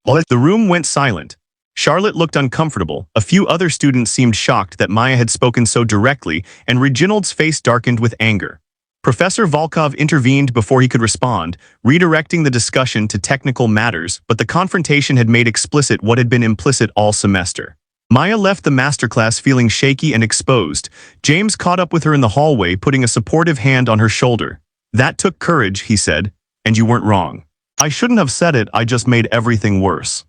The room went silent. Charlotte looked uncomfortable, a few other students seemed shocked that Maya had spoken so directly, and Reginald's face darkened with anger. Professor Volkov intervened before he could respond, redirecting the discussion to technical matters, but the confrontation had made explicit what had been implicit all semester. Maya left the masterclass feeling shaky and exposed. James caught up with her in the hallway, putting a supportive hand on her shoulder. "That took courage," he said, "and you weren't wrong. I shouldn't have said it, I just made everything worse.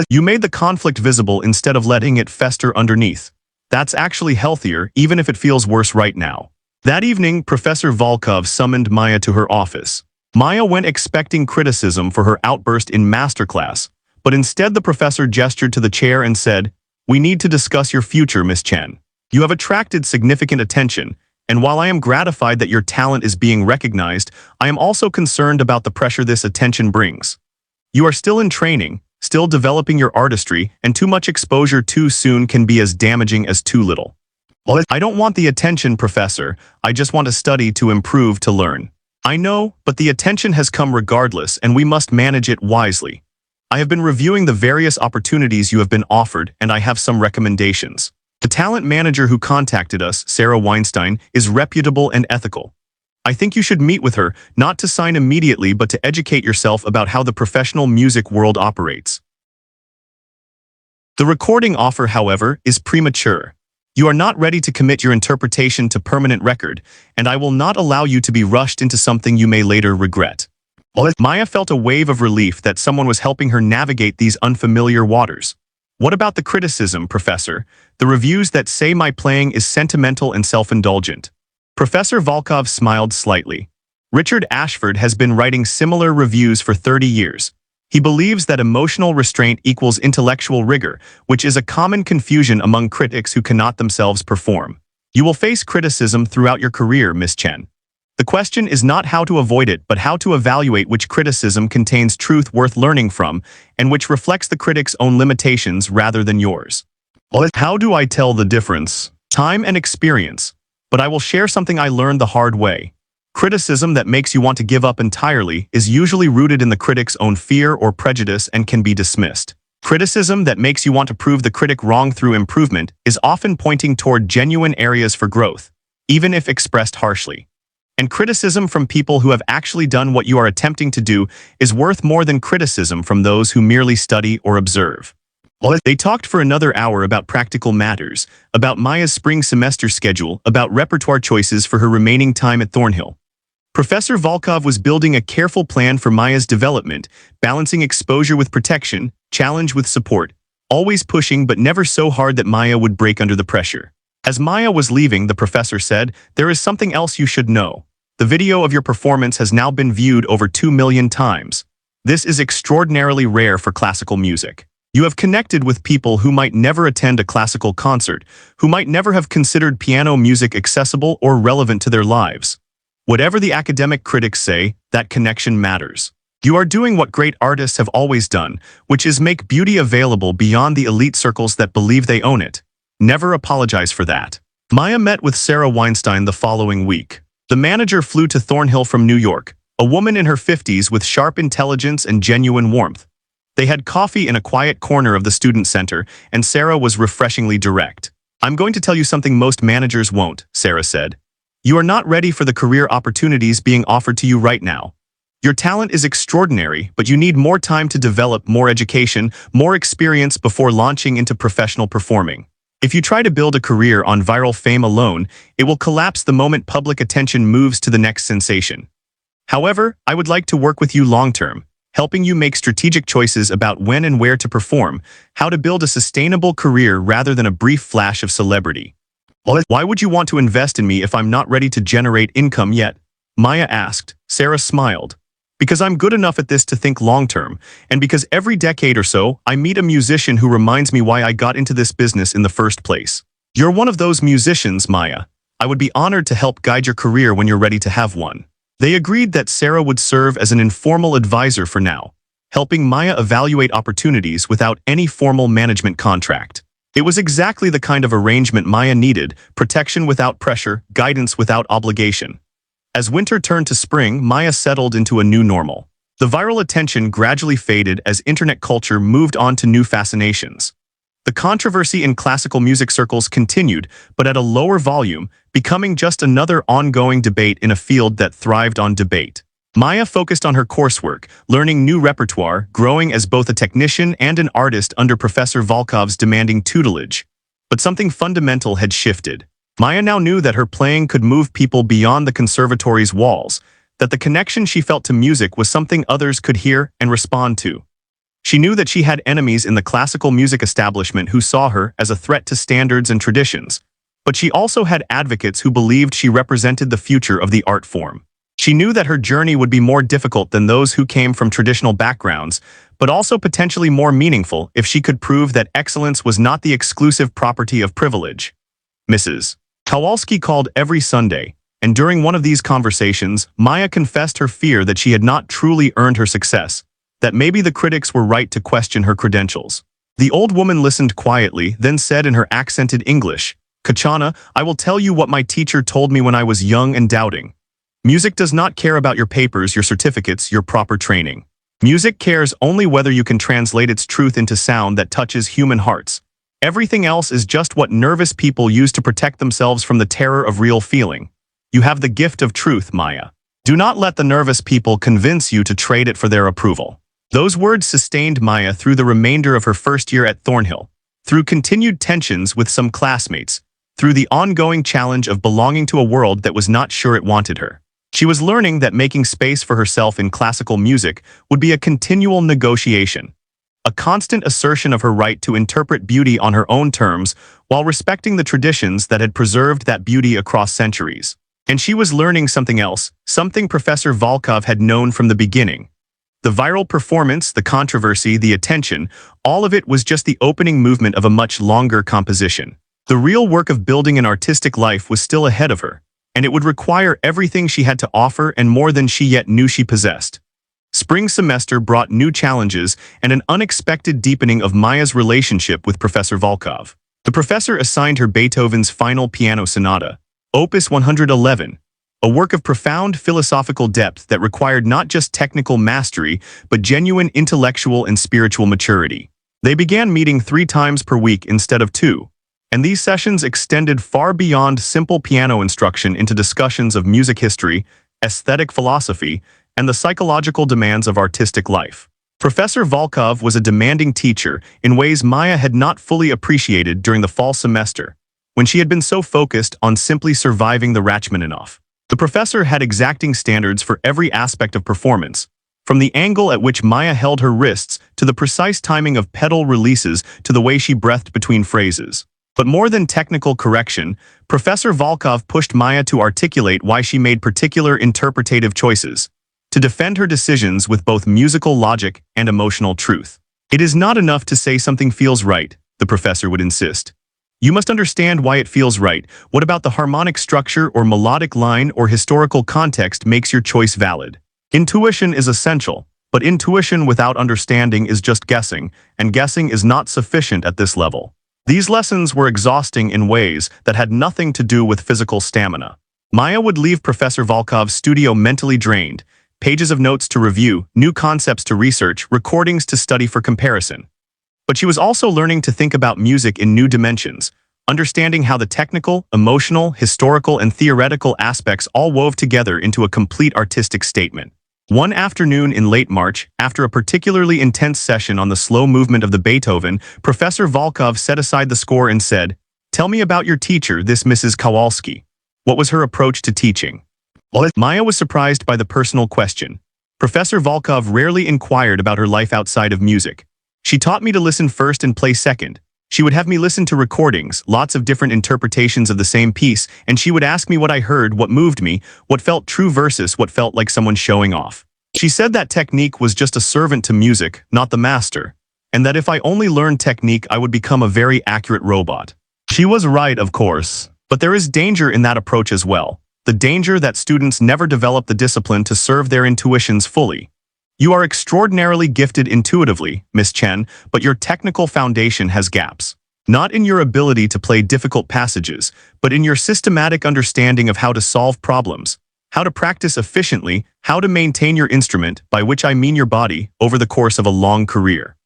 You made the conflict visible instead of letting it fester underneath. That's actually healthier, even if it feels worse right now." That evening, Professor Volkov summoned Maya to her office. Maya went expecting criticism for her outburst in masterclass, but instead the professor gestured to the chair and said, "We need to discuss your future, Miss Chen. You have attracted significant attention, and while I am gratified that your talent is being recognized, I am also concerned about the pressure this attention brings. You are still in training, still developing your artistry, and too much exposure too soon can be as damaging as too little." "I don't want the attention, Professor. I just want to study to improve, to learn." "I know, but the attention has come regardless, and we must manage it wisely. I have been reviewing the various opportunities you have been offered, and I have some recommendations. The talent manager who contacted us, Sarah Weinstein, is reputable and ethical. I think you should meet with her, not to sign immediately but to educate yourself about how the professional music world operates." The recording offer, however, is premature. You are not ready to commit your interpretation to permanent record, and I will not allow you to be rushed into something you may later regret. Maya felt a wave of relief that someone was helping her navigate these unfamiliar waters. "What about the criticism, Professor? The reviews that say my playing is sentimental and self-indulgent?" Professor Volkov smiled slightly. "Richard Ashford has been writing similar reviews for 30 years. He believes that emotional restraint equals intellectual rigor, which is a common confusion among critics who cannot themselves perform. You will face criticism throughout your career, Miss Chen. The question is not how to avoid it, but how to evaluate which criticism contains truth worth learning from and which reflects the critic's own limitations rather than yours. Well, how do I tell the difference? Time and experience. But I will share something I learned the hard way. Criticism that makes you want to give up entirely is usually rooted in the critic's own fear or prejudice and can be dismissed. Criticism that makes you want to prove the critic wrong through improvement is often pointing toward genuine areas for growth, even if expressed harshly. And criticism from people who have actually done what you are attempting to do is worth more than criticism from those who merely study or observe. They talked for another hour about practical matters, about Maya's spring semester schedule, about repertoire choices for her remaining time at Thornhill. Professor Volkov was building a careful plan for Maya's development, balancing exposure with protection, challenge with support, always pushing but never so hard that Maya would break under the pressure. As Maya was leaving, the professor said, "There is something else you should know. The video of your performance has now been viewed over 2 million times. This is extraordinarily rare for classical music. You have connected with people who might never attend a classical concert, who might never have considered piano music accessible or relevant to their lives. Whatever the academic critics say, that connection matters. You are doing what great artists have always done, which is make beauty available beyond the elite circles that believe they own it. Never apologize for that." Maya met with Sarah Weinstein the following week. The manager flew to Thornhill from New York, a woman in her 50s with sharp intelligence and genuine warmth. They had coffee in a quiet corner of the student center, and Sarah was refreshingly direct. "I'm going to tell you something most managers won't," Sarah said. "You are not ready for the career opportunities being offered to you right now. Your talent is extraordinary, but you need more time to develop, more education, more experience before launching into professional performing. If you try to build a career on viral fame alone, it will collapse the moment public attention moves to the next sensation. However, I would like to work with you long-term, helping you make strategic choices about when and where to perform, how to build a sustainable career rather than a brief flash of celebrity." "Why would you want to invest in me if I'm not ready to generate income yet?" Maya asked. Sarah smiled. "Because I'm good enough at this to think long-term, and because every decade or so, I meet a musician who reminds me why I got into this business in the first place. You're one of those musicians, Maya. I would be honored to help guide your career when you're ready to have one." They agreed that Sarah would serve as an informal advisor for now, helping Maya evaluate opportunities without any formal management contract. It was exactly the kind of arrangement Maya needed: protection without pressure, guidance without obligation. As winter turned to spring, Maya settled into a new normal. The viral attention gradually faded as internet culture moved on to new fascinations. The controversy in classical music circles continued, but at a lower volume, becoming just another ongoing debate in a field that thrived on debate. Maya focused on her coursework, learning new repertoire, growing as both a technician and an artist under Professor Volkov's demanding tutelage. But something fundamental had shifted. Maya now knew that her playing could move people beyond the conservatory's walls, that the connection she felt to music was something others could hear and respond to. She knew that she had enemies in the classical music establishment who saw her as a threat to standards and traditions, but she also had advocates who believed she represented the future of the art form. She knew that her journey would be more difficult than those who came from traditional backgrounds, but also potentially more meaningful if she could prove that excellence was not the exclusive property of privilege. Mrs. Kowalski called every Sunday, and during one of these conversations, Maya confessed her fear that she had not truly earned her success, that maybe the critics were right to question her credentials. The old woman listened quietly, then said in her accented English, "Kachana, I will tell you what my teacher told me when I was young and doubting. Music does not care about your papers, your certificates, your proper training. Music cares only whether you can translate its truth into sound that touches human hearts. Everything else is just what nervous people use to protect themselves from the terror of real feeling. You have the gift of truth, Maya. Do not let the nervous people convince you to trade it for their approval." Those words sustained Maya through the remainder of her first year at Thornhill, through continued tensions with some classmates, through the ongoing challenge of belonging to a world that was not sure it wanted her. She was learning that making space for herself in classical music would be a continual negotiation, a constant assertion of her right to interpret beauty on her own terms while respecting the traditions that had preserved that beauty across centuries. And she was learning something else, something Professor Volkov had known from the beginning. The viral performance, the controversy, the attention, all of it was just the opening movement of a much longer composition. The real work of building an artistic life was still ahead of her, and it would require everything she had to offer and more than she yet knew she possessed. Spring semester brought new challenges and an unexpected deepening of Maya's relationship with Professor Volkov. The professor assigned her Beethoven's Final Piano Sonata, Opus 111, a work of profound philosophical depth that required not just technical mastery, but genuine intellectual and spiritual maturity. They began meeting 3 times per week instead of 2, and these sessions extended far beyond simple piano instruction into discussions of music history, aesthetic philosophy, and the psychological demands of artistic life. Professor Volkov was a demanding teacher in ways Maya had not fully appreciated during the fall semester, when she had been so focused on simply surviving the Rachmaninoff. The professor had exacting standards for every aspect of performance, from the angle at which Maya held her wrists to the precise timing of pedal releases to the way she breathed between phrases. But more than technical correction, Professor Volkov pushed Maya to articulate why she made particular interpretative choices, to defend her decisions with both musical logic and emotional truth. It is not enough to say something feels right, the professor would insist. You must understand why it feels right. What about the harmonic structure or melodic line or historical context makes your choice valid? Intuition is essential, but intuition without understanding is just guessing, and guessing is not sufficient at this level. These lessons were exhausting in ways that had nothing to do with physical stamina. Maya would leave Professor Volkov's studio mentally drained, pages of notes to review, new concepts to research, recordings to study for comparison. But she was also learning to think about music in new dimensions, understanding how the technical, emotional, historical, and theoretical aspects all wove together into a complete artistic statement. One afternoon in late March, after a particularly intense session on the slow movement of the Beethoven, Professor Volkov set aside the score and said, "Tell me about your teacher, this Mrs. Kowalski. What was her approach to teaching?" Maya was surprised by the personal question. Professor Volkov rarely inquired about her life outside of music. She taught me to listen first and play second. She would have me listen to recordings, lots of different interpretations of the same piece, and she would ask me what I heard, what moved me, what felt true versus what felt like someone showing off. She said that technique was just a servant to music, not the master, and that if I only learned technique, I would become a very accurate robot. She was right, of course, but there is danger in that approach as well. The danger that students never develop the discipline to serve their intuitions fully. You are extraordinarily gifted intuitively, Miss Chen, but your technical foundation has gaps. Not in your ability to play difficult passages, but in your systematic understanding of how to solve problems, how to practice efficiently, how to maintain your instrument, by which I mean your body, over the course of a long career.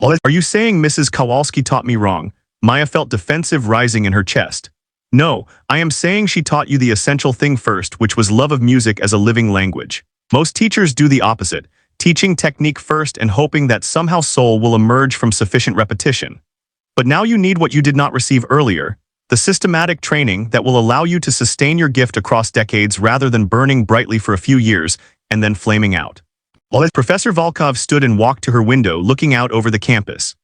Are you saying Mrs. Kowalski taught me wrong? Maya felt defensive rising in her chest. No, I am saying she taught you the essential thing first, which was love of music as a living language. Most teachers do the opposite, teaching technique first and hoping that somehow soul will emerge from sufficient repetition. But now you need what you did not receive earlier, the systematic training that will allow you to sustain your gift across decades rather than burning brightly for a few years and then flaming out. Professor Volkov stood and walked to her window, looking out over the campus.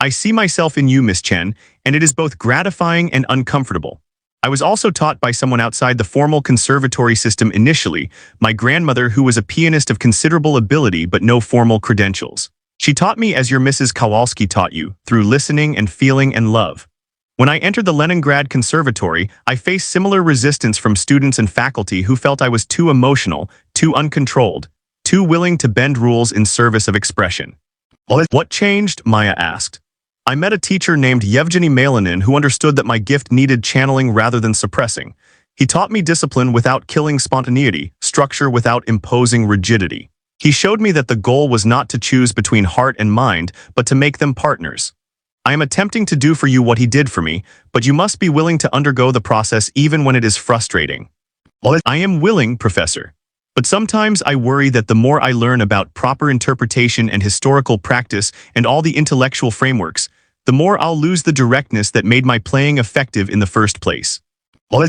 I see myself in you, Miss Chen, and it is both gratifying and uncomfortable. I was also taught by someone outside the formal conservatory system initially, my grandmother, who was a pianist of considerable ability but no formal credentials. She taught me as your Mrs. Kowalski taught you, through listening and feeling and love. When I entered the Leningrad Conservatory, I faced similar resistance from students and faculty who felt I was too emotional, too uncontrolled, too willing to bend rules in service of expression. What changed? Maya asked. I met a teacher named Yevgeny Malinin who understood that my gift needed channeling rather than suppressing. He taught me discipline without killing spontaneity, structure without imposing rigidity. He showed me that the goal was not to choose between heart and mind, but to make them partners. I am attempting to do for you what he did for me, but you must be willing to undergo the process even when it is frustrating. I am willing, Professor. But sometimes I worry that the more I learn about proper interpretation and historical practice and all the intellectual frameworks, the more I'll lose the directness that made my playing effective in the first place.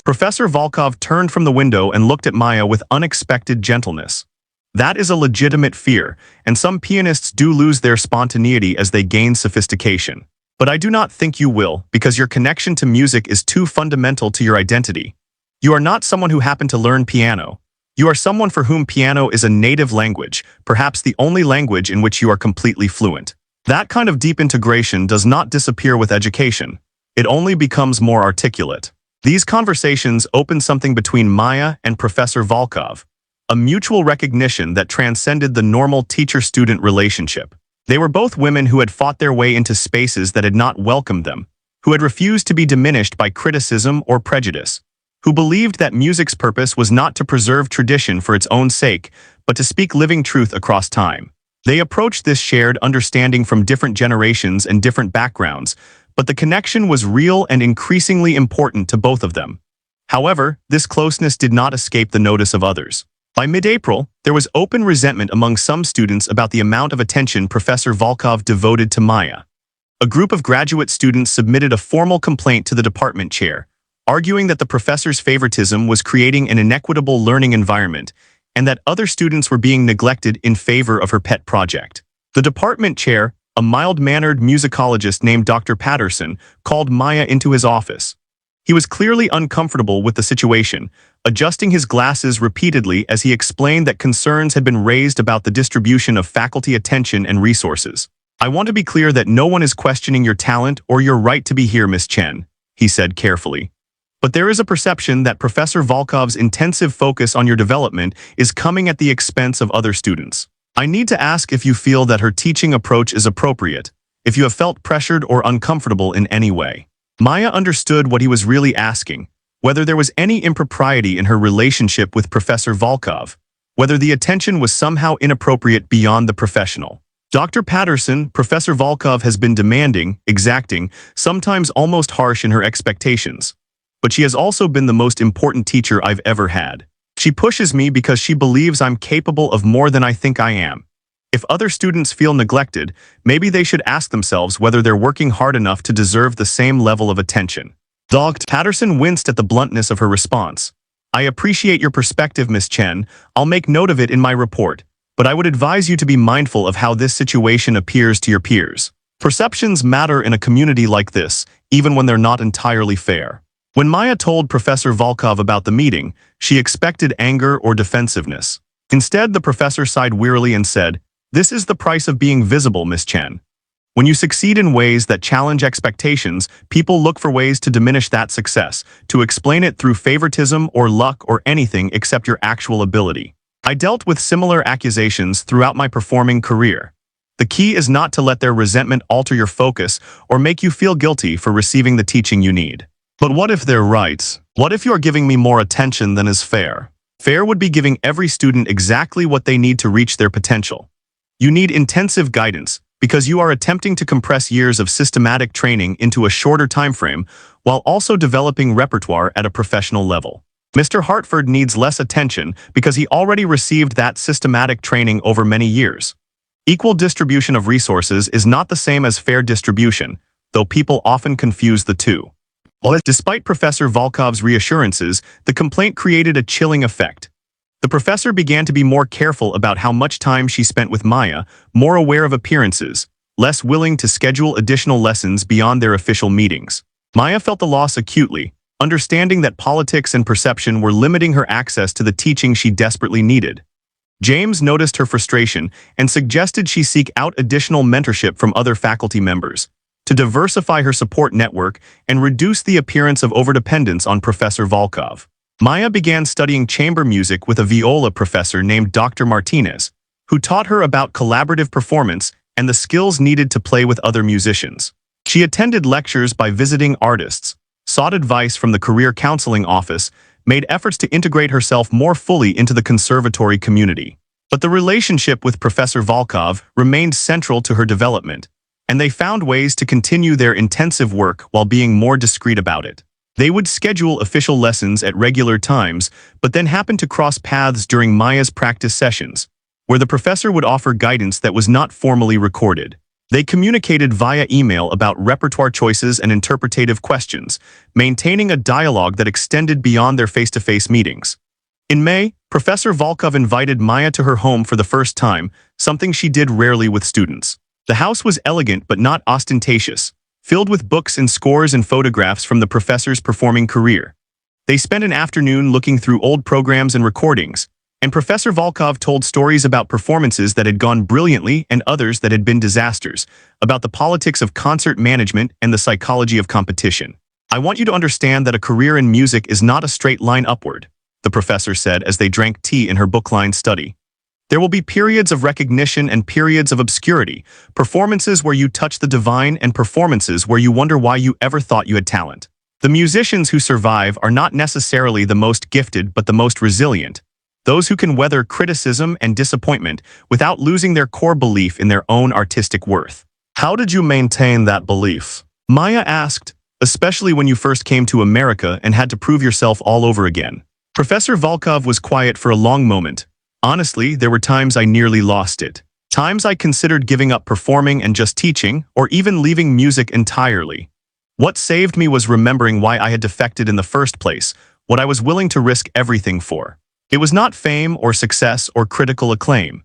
Professor Volkov turned from the window and looked at Maya with unexpected gentleness. That is a legitimate fear, and some pianists do lose their spontaneity as they gain sophistication. But I do not think you will, because your connection to music is too fundamental to your identity. You are not someone who happened to learn piano. You are someone for whom piano is a native language, perhaps the only language in which you are completely fluent. That kind of deep integration does not disappear with education. It only becomes more articulate. These conversations opened something between Maya and Professor Volkov, a mutual recognition that transcended the normal teacher-student relationship. They were both women who had fought their way into spaces that had not welcomed them, who had refused to be diminished by criticism or prejudice, who believed that music's purpose was not to preserve tradition for its own sake, but to speak living truth across time. They approached this shared understanding from different generations and different backgrounds, but the connection was real and increasingly important to both of them. However, this closeness did not escape the notice of others. By mid-April, there was open resentment among some students about the amount of attention Professor Volkov devoted to Maya. A group of graduate students submitted a formal complaint to the department chair, arguing that the professor's favoritism was creating an inequitable learning environment and that other students were being neglected in favor of her pet project. The department chair, a mild-mannered musicologist named Dr. Patterson, called Maya into his office. He was clearly uncomfortable with the situation, adjusting his glasses repeatedly as he explained that concerns had been raised about the distribution of faculty attention and resources. "I want to be clear that no one is questioning your talent or your right to be here, Miss Chen," he said carefully. "But there is a perception that Professor Volkov's intensive focus on your development is coming at the expense of other students. I need to ask if you feel that her teaching approach is appropriate, if you have felt pressured or uncomfortable in any way." Maya understood what he was really asking, whether there was any impropriety in her relationship with Professor Volkov, whether the attention was somehow inappropriate beyond the professional. "Dr. Patterson, Professor Volkov has been demanding, exacting, sometimes almost harsh in her expectations. But she has also been the most important teacher I've ever had. She pushes me because she believes I'm capable of more than I think I am. If other students feel neglected, maybe they should ask themselves whether they're working hard enough to deserve the same level of attention." Dr. Patterson winced at the bluntness of her response. "I appreciate your perspective, Miss Chen. I'll make note of it in my report, but I would advise you to be mindful of how this situation appears to your peers. Perceptions matter in a community like this, even when they're not entirely fair." When Maya told Professor Volkov about the meeting, she expected anger or defensiveness. Instead, the professor sighed wearily and said, "This is the price of being visible, Miss Chen. When you succeed in ways that challenge expectations, people look for ways to diminish that success, to explain it through favoritism or luck or anything except your actual ability. I dealt with similar accusations throughout my performing career. The key is not to let their resentment alter your focus or make you feel guilty for receiving the teaching you need. But what if they're right? What if you're giving me more attention than is fair? Fair would be giving every student exactly what they need to reach their potential. You need intensive guidance because you are attempting to compress years of systematic training into a shorter time frame while also developing repertoire at a professional level. Mr. Hartford needs less attention because he already received that systematic training over many years. Equal distribution of resources is not the same as fair distribution, though people often confuse the two. Despite Professor Volkov's reassurances, the complaint created a chilling effect. The professor began to be more careful about how much time she spent with Maya, more aware of appearances, less willing to schedule additional lessons beyond their official meetings. Maya felt the loss acutely, understanding that politics and perception were limiting her access to the teaching she desperately needed. James noticed her frustration and suggested she seek out additional mentorship from other faculty members, to diversify her support network and reduce the appearance of overdependence on Professor Volkov. Maya began studying chamber music with a viola professor named Dr. Martinez, who taught her about collaborative performance and the skills needed to play with other musicians. She attended lectures by visiting artists, sought advice from the career counseling office, made efforts to integrate herself more fully into the conservatory community. But the relationship with Professor Volkov remained central to her development, and they found ways to continue their intensive work while being more discreet about it. They would schedule official lessons at regular times, but then happened to cross paths during Maya's practice sessions, where the professor would offer guidance that was not formally recorded. They communicated via email about repertoire choices and interpretative questions, maintaining a dialogue that extended beyond their face-to-face meetings. In May, Professor Volkov invited Maya to her home for the first time, something she did rarely with students. The house was elegant but not ostentatious, filled with books and scores and photographs from the professor's performing career. They spent an afternoon looking through old programs and recordings, And Professor Volkov told stories about performances that had gone brilliantly and others that had been disasters, about the politics of concert management and the psychology of competition. I want you to understand that a career in music is not a straight line upward, the professor said as they drank tea in her book-lined study. There will be periods of recognition and periods of obscurity, performances where you touch the divine and performances where you wonder why you ever thought you had talent. The musicians who survive are not necessarily the most gifted but the most resilient, those who can weather criticism and disappointment without losing their core belief in their own artistic worth. How did you maintain that belief? Maya asked, especially when you first came to America and had to prove yourself all over again. Professor Volkov was quiet for a long moment. Honestly, there were times I nearly lost it. Times I considered giving up performing and just teaching, or even leaving music entirely. What saved me was remembering why I had defected in the first place, what I was willing to risk everything for. It was not fame or success or critical acclaim.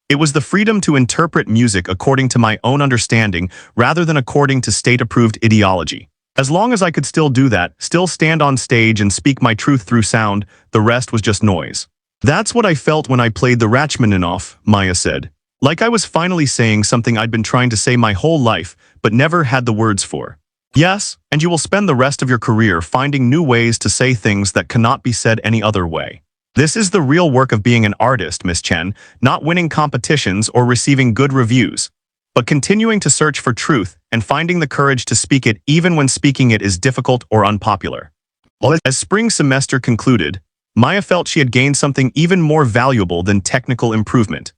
It was the freedom to interpret music according to my own understanding rather than according to state-approved ideology. As long as I could still do that, still stand on stage and speak my truth through sound, the rest was just noise. That's what I felt when I played the Rachmaninoff, Maya said. Like I was finally saying something I'd been trying to say my whole life, but never had the words for. Yes, and you will spend the rest of your career finding new ways to say things that cannot be said any other way. This is the real work of being an artist, Miss Chen, not winning competitions or receiving good reviews, but continuing to search for truth and finding the courage to speak it even when speaking it is difficult or unpopular. As spring semester concluded, Maya felt she had gained something even more valuable than technical improvement.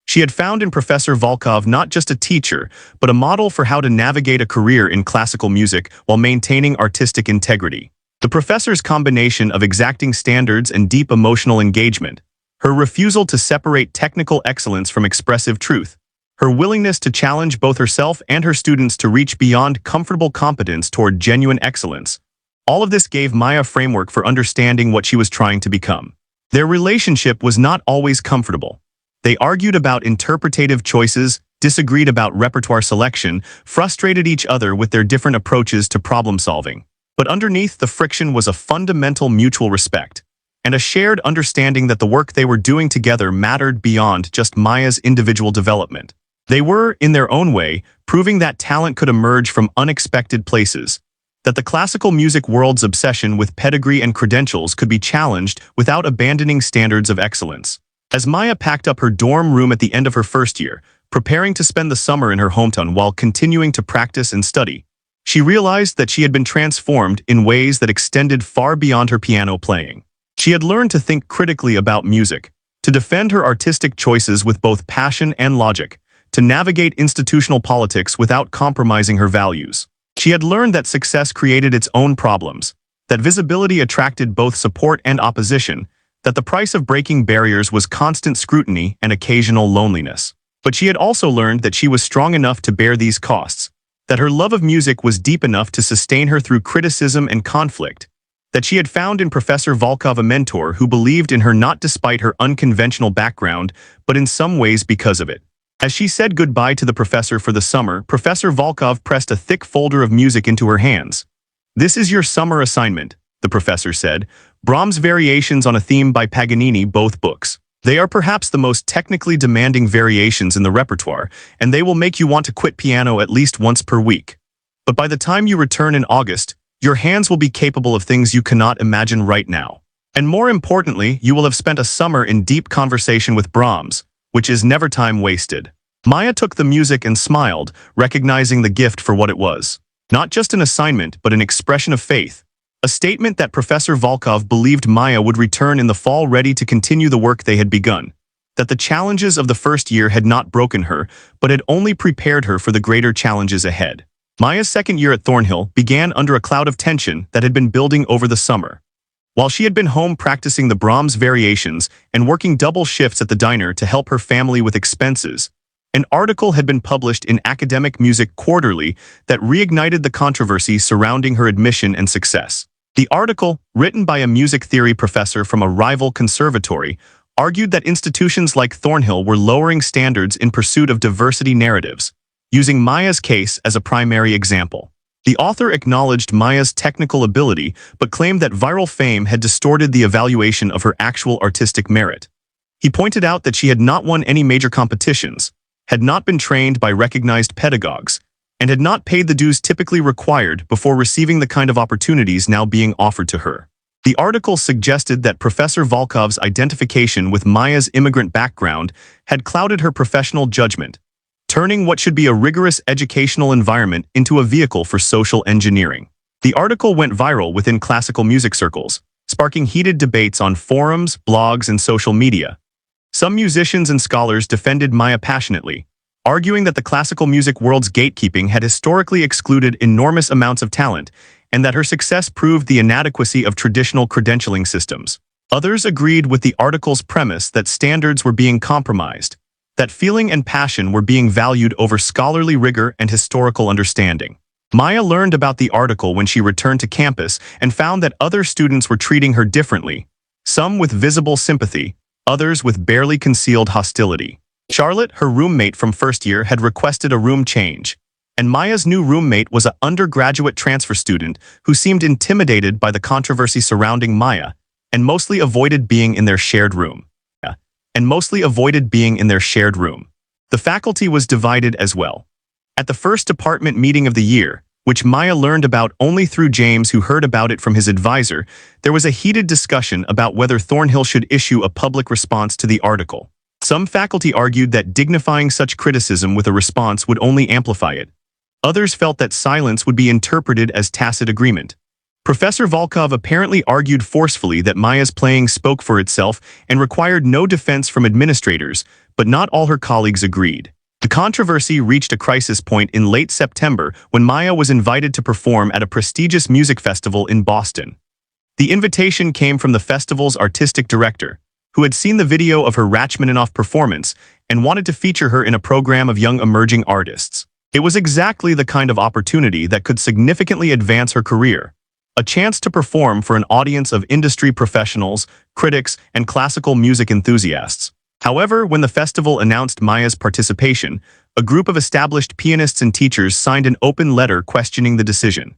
She had found in Professor Volkov not just a teacher, but a model for how to navigate a career in classical music while maintaining artistic integrity. The professor's combination of exacting standards and deep emotional engagement, her refusal to separate technical excellence from expressive truth, her willingness to challenge both herself and her students to reach beyond comfortable competence toward genuine excellence, all of this gave Maya a framework for understanding what she was trying to become. Their relationship was not always comfortable. They argued about interpretative choices, disagreed about repertoire selection, frustrated each other with their different approaches to problem solving. But underneath the friction was a fundamental mutual respect, and a shared understanding that the work they were doing together mattered beyond just Maya's individual development. They were, in their own way, proving that talent could emerge from unexpected places, that the classical music world's obsession with pedigree and credentials could be challenged without abandoning standards of excellence. As Maya packed up her dorm room at the end of her first year, preparing to spend the summer in her hometown while continuing to practice and study, she realized that she had been transformed in ways that extended far beyond her piano playing. She had learned to think critically about music, to defend her artistic choices with both passion and logic, to navigate institutional politics without compromising her values. She had learned that success created its own problems, that visibility attracted both support and opposition, that the price of breaking barriers was constant scrutiny and occasional loneliness. But she had also learned that she was strong enough to bear these costs, that her love of music was deep enough to sustain her through criticism and conflict, that she had found in Professor Volkov a mentor who believed in her not despite her unconventional background, but in some ways because of it. As she said goodbye to the professor for the summer, Professor Volkov pressed a thick folder of music into her hands. "This is your summer assignment," the professor said. "Brahms' Variations on a Theme by Paganini, both books. They are perhaps the most technically demanding variations in the repertoire, and they will make you want to quit piano at least once per week. But by the time you return in August, your hands will be capable of things you cannot imagine right now. And more importantly, you will have spent a summer in deep conversation with Brahms, which is never time wasted." Maya took the music and smiled, recognizing the gift for what it was. Not just an assignment, but an expression of faith. A statement that Professor Volkov believed Maya would return in the fall ready to continue the work they had begun. That the challenges of the first year had not broken her, but had only prepared her for the greater challenges ahead. Maya's second year at Thornhill began under a cloud of tension that had been building over the summer. While she had been home practicing the Brahms Variations and working double shifts at the diner to help her family with expenses, an article had been published in Academic Music Quarterly that reignited the controversy surrounding her admission and success. The article, written by a music theory professor from a rival conservatory, argued that institutions like Thornhill were lowering standards in pursuit of diversity narratives, using Maya's case as a primary example. The author acknowledged Maya's technical ability, but claimed that viral fame had distorted the evaluation of her actual artistic merit. He pointed out that she had not won any major competitions, had not been trained by recognized pedagogues, and had not paid the dues typically required before receiving the kind of opportunities now being offered to her. The article suggested that Professor Volkov's identification with Maya's immigrant background had clouded her professional judgment, turning what should be a rigorous educational environment into a vehicle for social engineering. The article went viral within classical music circles, sparking heated debates on forums, blogs, and social media. Some musicians and scholars defended Maya passionately, arguing that the classical music world's gatekeeping had historically excluded enormous amounts of talent and that her success proved the inadequacy of traditional credentialing systems. Others agreed with the article's premise that standards were being compromised, that feeling and passion were being valued over scholarly rigor and historical understanding. Maya learned about the article when she returned to campus and found that other students were treating her differently, some with visible sympathy, others with barely concealed hostility. Charlotte, her roommate from first year, had requested a room change, and Maya's new roommate was an undergraduate transfer student who seemed intimidated by the controversy surrounding Maya and mostly avoided being in their shared room. The faculty was divided as well. At the first department meeting of the year, which Maya learned about only through James, who heard about it from his advisor, there was a heated discussion about whether Thornhill should issue a public response to the article. Some faculty argued that dignifying such criticism with a response would only amplify it. Others felt that silence would be interpreted as tacit agreement. Professor Volkov apparently argued forcefully that Maya's playing spoke for itself and required no defense from administrators, but not all her colleagues agreed. The controversy reached a crisis point in late September when Maya was invited to perform at a prestigious music festival in Boston. The invitation came from the festival's artistic director, who had seen the video of her Rachmaninoff performance and wanted to feature her in a program of young emerging artists. It was exactly the kind of opportunity that could significantly advance her career. A chance to perform for an audience of industry professionals, critics, and classical music enthusiasts. However, when the festival announced Maya's participation, a group of established pianists and teachers signed an open letter questioning the decision.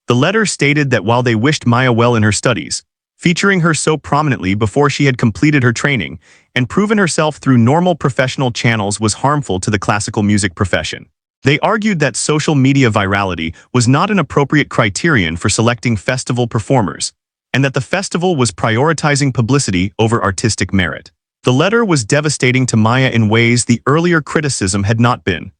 The letter stated that while they wished Maya well in her studies, featuring her so prominently before she had completed her training and proven herself through normal professional channels was harmful to the classical music profession. They argued that social media virality was not an appropriate criterion for selecting festival performers, and that the festival was prioritizing publicity over artistic merit. The letter was devastating to Maya in ways the earlier criticism had not been.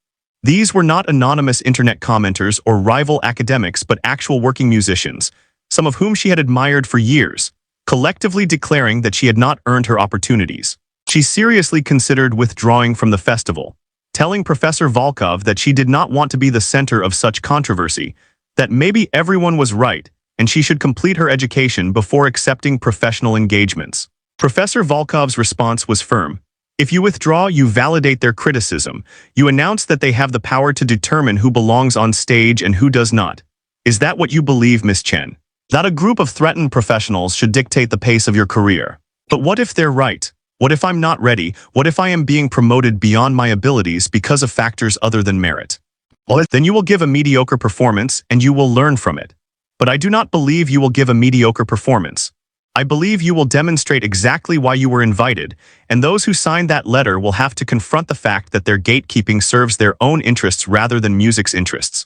These were not anonymous internet commenters or rival academics but actual working musicians, some of whom she had admired for years, collectively declaring that she had not earned her opportunities. She seriously considered withdrawing from the festival, telling Professor Volkov that she did not want to be the center of such controversy, that maybe everyone was right and she should complete her education before accepting professional engagements. Professor Volkov's response was firm. If you withdraw, you validate their criticism. You announce that they have the power to determine who belongs on stage and who does not. Is that what you believe, Miss Chen? That a group of threatened professionals should dictate the pace of your career? But what if they're right? What if I'm not ready? What if I am being promoted beyond my abilities because of factors other than merit? Well, then you will give a mediocre performance and you will learn from it. But I do not believe you will give a mediocre performance. I believe you will demonstrate exactly why you were invited, and those who signed that letter will have to confront the fact that their gatekeeping serves their own interests rather than music's interests.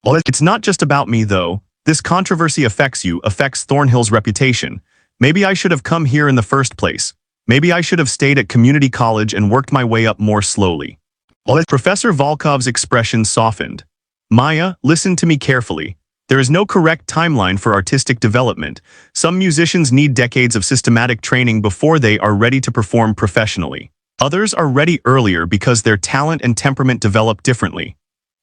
Well, it's not just about me, though. This controversy affects you, affects Thornhill's reputation. Maybe I should have come here in the first place. Maybe I should have stayed at community college and worked my way up more slowly. Professor Volkov's expression softened. Maya, listen to me carefully. There is no correct timeline for artistic development. Some musicians need decades of systematic training before they are ready to perform professionally. Others are ready earlier because their talent and temperament develop differently.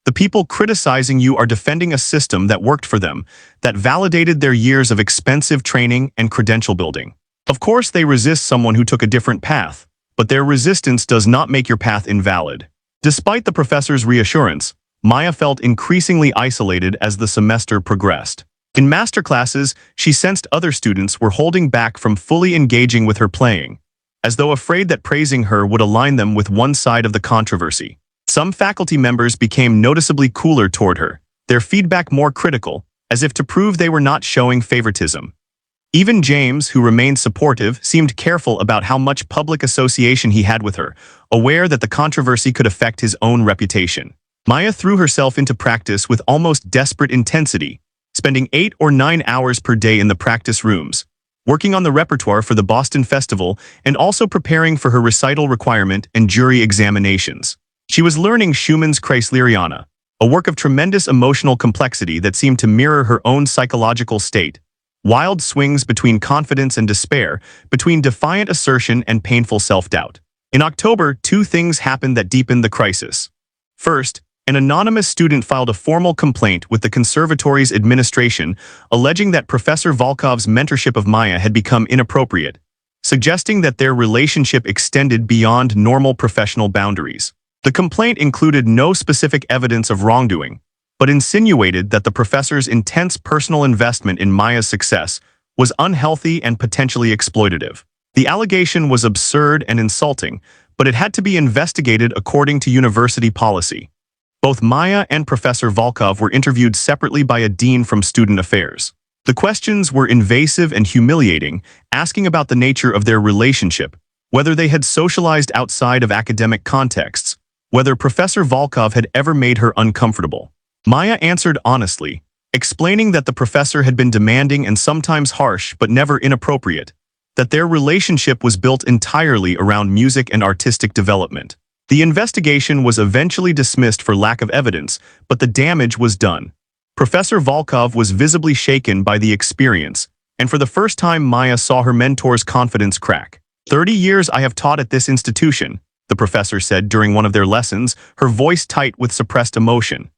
The people criticizing you are defending a system that worked for them, that validated their years of expensive training and credential building. Of course, they resist someone who took a different path, but their resistance does not make your path invalid. Despite the professor's reassurance, Maya felt increasingly isolated as the semester progressed. In masterclasses, she sensed other students were holding back from fully engaging with her playing, as though afraid that praising her would align them with one side of the controversy. Some faculty members became noticeably cooler toward her, their feedback more critical, as if to prove they were not showing favoritism. Even James, who remained supportive, seemed careful about how much public association he had with her, aware that the controversy could affect his own reputation. Maya threw herself into practice with almost desperate intensity, spending 8 or 9 hours per day in the practice rooms, working on the repertoire for the Boston Festival and also preparing for her recital requirement and jury examinations. She was learning Schumann's Kreisleriana, a work of tremendous emotional complexity that seemed to mirror her own psychological state. Wild swings between confidence and despair, between defiant assertion and painful self-doubt. In October, 2 things happened that deepened the crisis. First, an anonymous student filed a formal complaint with the conservatory's administration, alleging that Professor Volkov's mentorship of Maya had become inappropriate, suggesting that their relationship extended beyond normal professional boundaries. The complaint included no specific evidence of wrongdoing, but insinuated that the professor's intense personal investment in Maya's success was unhealthy and potentially exploitative. The allegation was absurd and insulting, but it had to be investigated according to university policy. Both Maya and Professor Volkov were interviewed separately by a dean from Student Affairs. The questions were invasive and humiliating, asking about the nature of their relationship, whether they had socialized outside of academic contexts, whether Professor Volkov had ever made her uncomfortable. Maya answered honestly, explaining that the professor had been demanding and sometimes harsh but never inappropriate, that their relationship was built entirely around music and artistic development. The investigation was eventually dismissed for lack of evidence, but the damage was done. Professor Volkov was visibly shaken by the experience, and for the first time Maya saw her mentor's confidence crack. 30 years I have taught at this institution, the professor said during one of their lessons, her voice tight with suppressed emotion.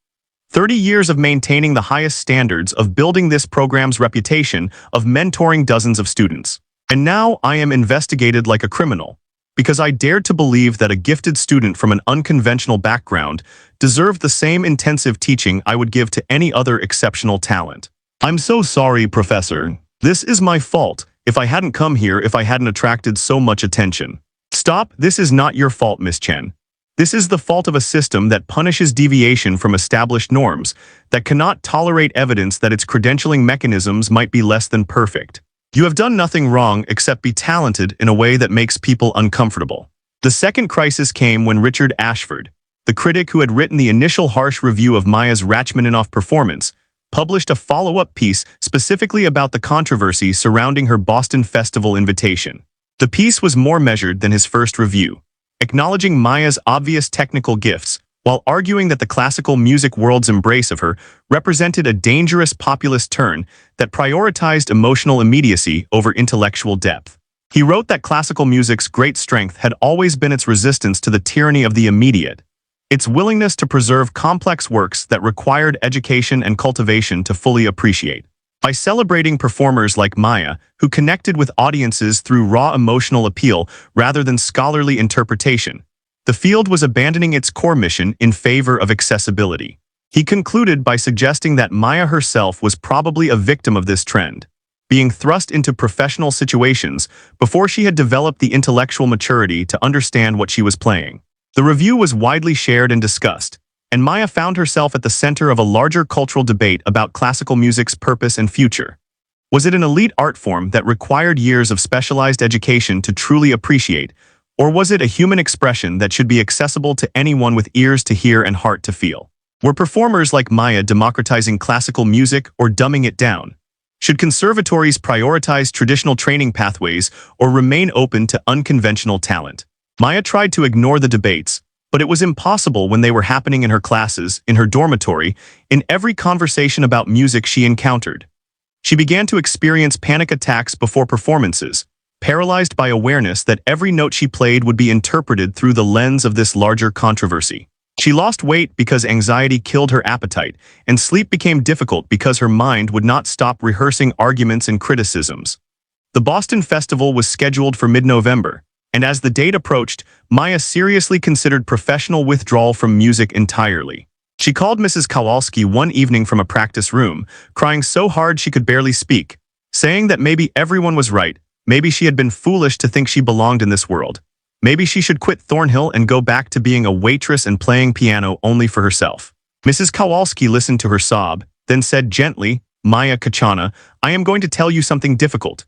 30 years of maintaining the highest standards, of building this program's reputation, of mentoring dozens of students. And now I am investigated like a criminal, because I dared to believe that a gifted student from an unconventional background deserved the same intensive teaching I would give to any other exceptional talent. I'm so sorry, Professor. This is my fault. If I hadn't come here, if I hadn't attracted so much attention. Stop, this is not your fault, Miss Chen. This is the fault of a system that punishes deviation from established norms, that cannot tolerate evidence that its credentialing mechanisms might be less than perfect. You have done nothing wrong except be talented in a way that makes people uncomfortable. The second crisis came when Richard Ashford, the critic who had written the initial harsh review of Maya's Rachmaninoff performance, published a follow-up piece specifically about the controversy surrounding her Boston Festival invitation. The piece was more measured than his first review, acknowledging Maya's obvious technical gifts, while arguing that the classical music world's embrace of her represented a dangerous populist turn that prioritized emotional immediacy over intellectual depth. He wrote that classical music's great strength had always been its resistance to the tyranny of the immediate, its willingness to preserve complex works that required education and cultivation to fully appreciate. By celebrating performers like Maya, who connected with audiences through raw emotional appeal rather than scholarly interpretation, the field was abandoning its core mission in favor of accessibility. He concluded by suggesting that Maya herself was probably a victim of this trend, being thrust into professional situations before she had developed the intellectual maturity to understand what she was playing. The review was widely shared and discussed, and Maya found herself at the center of a larger cultural debate about classical music's purpose and future. Was it an elite art form that required years of specialized education to truly appreciate, or was it a human expression that should be accessible to anyone with ears to hear and heart to feel? Were performers like Maya democratizing classical music or dumbing it down? Should conservatories prioritize traditional training pathways or remain open to unconventional talent? Maya tried to ignore the debates, but it was impossible when they were happening in her classes, in her dormitory, in every conversation about music she encountered. She began to experience panic attacks before performances, paralyzed by awareness that every note she played would be interpreted through the lens of this larger controversy. She lost weight because anxiety killed her appetite, and sleep became difficult because her mind would not stop rehearsing arguments and criticisms. The Boston Festival was scheduled for mid-November, and as the date approached, Maya seriously considered professional withdrawal from music entirely. She called Mrs. Kowalski one evening from a practice room, crying so hard she could barely speak, saying that maybe everyone was right, maybe she had been foolish to think she belonged in this world. Maybe she should quit Thornhill and go back to being a waitress and playing piano only for herself. Mrs. Kowalski listened to her sob, then said gently, Maya Kachana, I am going to tell you something difficult.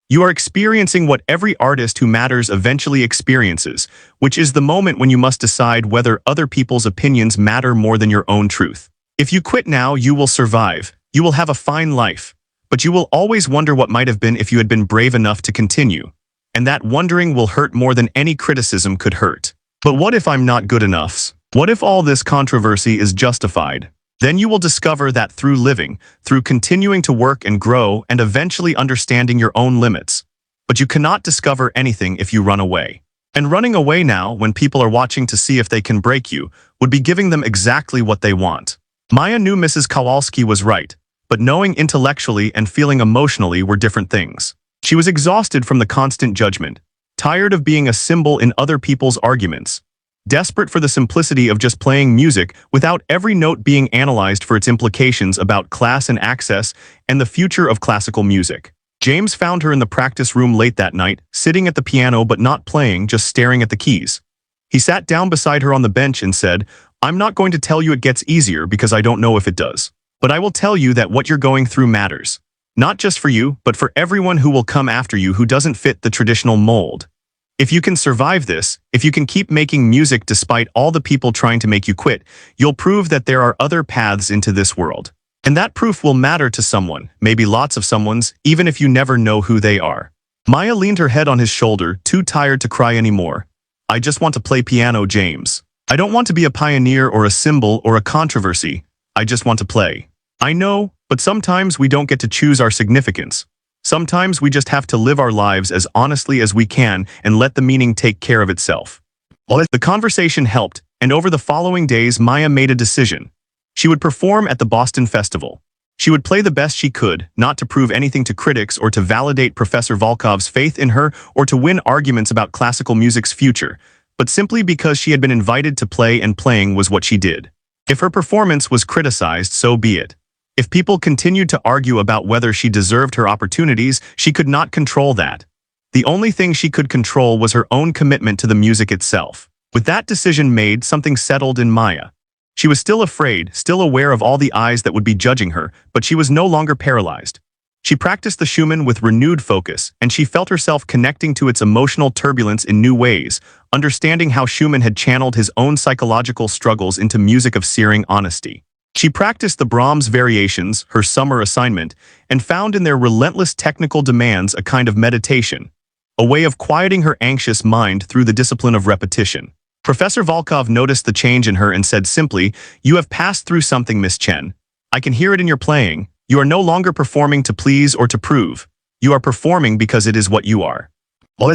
You are experiencing what every artist who matters eventually experiences, which is the moment when you must decide whether other people's opinions matter more than your own truth. If you quit now, you will survive. You will have a fine life. But you will always wonder what might have been if you had been brave enough to continue. And that wondering will hurt more than any criticism could hurt. But what if I'm not good enough? What if all this controversy is justified? Then you will discover that through living, through continuing to work and grow, and eventually understanding your own limits. But you cannot discover anything if you run away. And running away now, when people are watching to see if they can break you, would be giving them exactly what they want. Maya knew Mrs. Kowalski was right, but knowing intellectually and feeling emotionally were different things. She was exhausted from the constant judgment, tired of being a symbol in other people's arguments, desperate for the simplicity of just playing music without every note being analyzed for its implications about class and access and the future of classical music. James found her in the practice room late that night, sitting at the piano but not playing, just staring at the keys. He sat down beside her on the bench and said, "I'm not going to tell you it gets easier because I don't know if it does. But I will tell you that what you're going through matters. Not just for you, but for everyone who will come after you who doesn't fit the traditional mold. If you can survive this, if you can keep making music despite all the people trying to make you quit, you'll prove that there are other paths into this world. And that proof will matter to someone, maybe lots of someone's, even if you never know who they are." Maya leaned her head on his shoulder, too tired to cry anymore. "I just want to play piano, James. I don't want to be a pioneer or a symbol or a controversy. I just want to play. I know, but sometimes we don't get to choose our significance. Sometimes we just have to live our lives as honestly as we can and let the meaning take care of itself." The conversation helped, and over the following days Maya made a decision. She would perform at the Boston Festival. She would play the best she could, not to prove anything to critics or to validate Professor Volkov's faith in her or to win arguments about classical music's future, but simply because she had been invited to play and playing was what she did. If her performance was criticized, so be it. If people continued to argue about whether she deserved her opportunities, she could not control that. The only thing she could control was her own commitment to the music itself. With that decision made, something settled in Maya. She was still afraid, still aware of all the eyes that would be judging her, but she was no longer paralyzed. She practiced the Schumann with renewed focus, and she felt herself connecting to its emotional turbulence in new ways, understanding how Schumann had channeled his own psychological struggles into music of searing honesty. She practiced the Brahms variations, her summer assignment, and found in their relentless technical demands a kind of meditation, a way of quieting her anxious mind through the discipline of repetition. Professor Volkov noticed the change in her and said simply, "You have passed through something, Miss Chen. I can hear it in your playing. You are no longer performing to please or to prove. You are performing because it is what you are."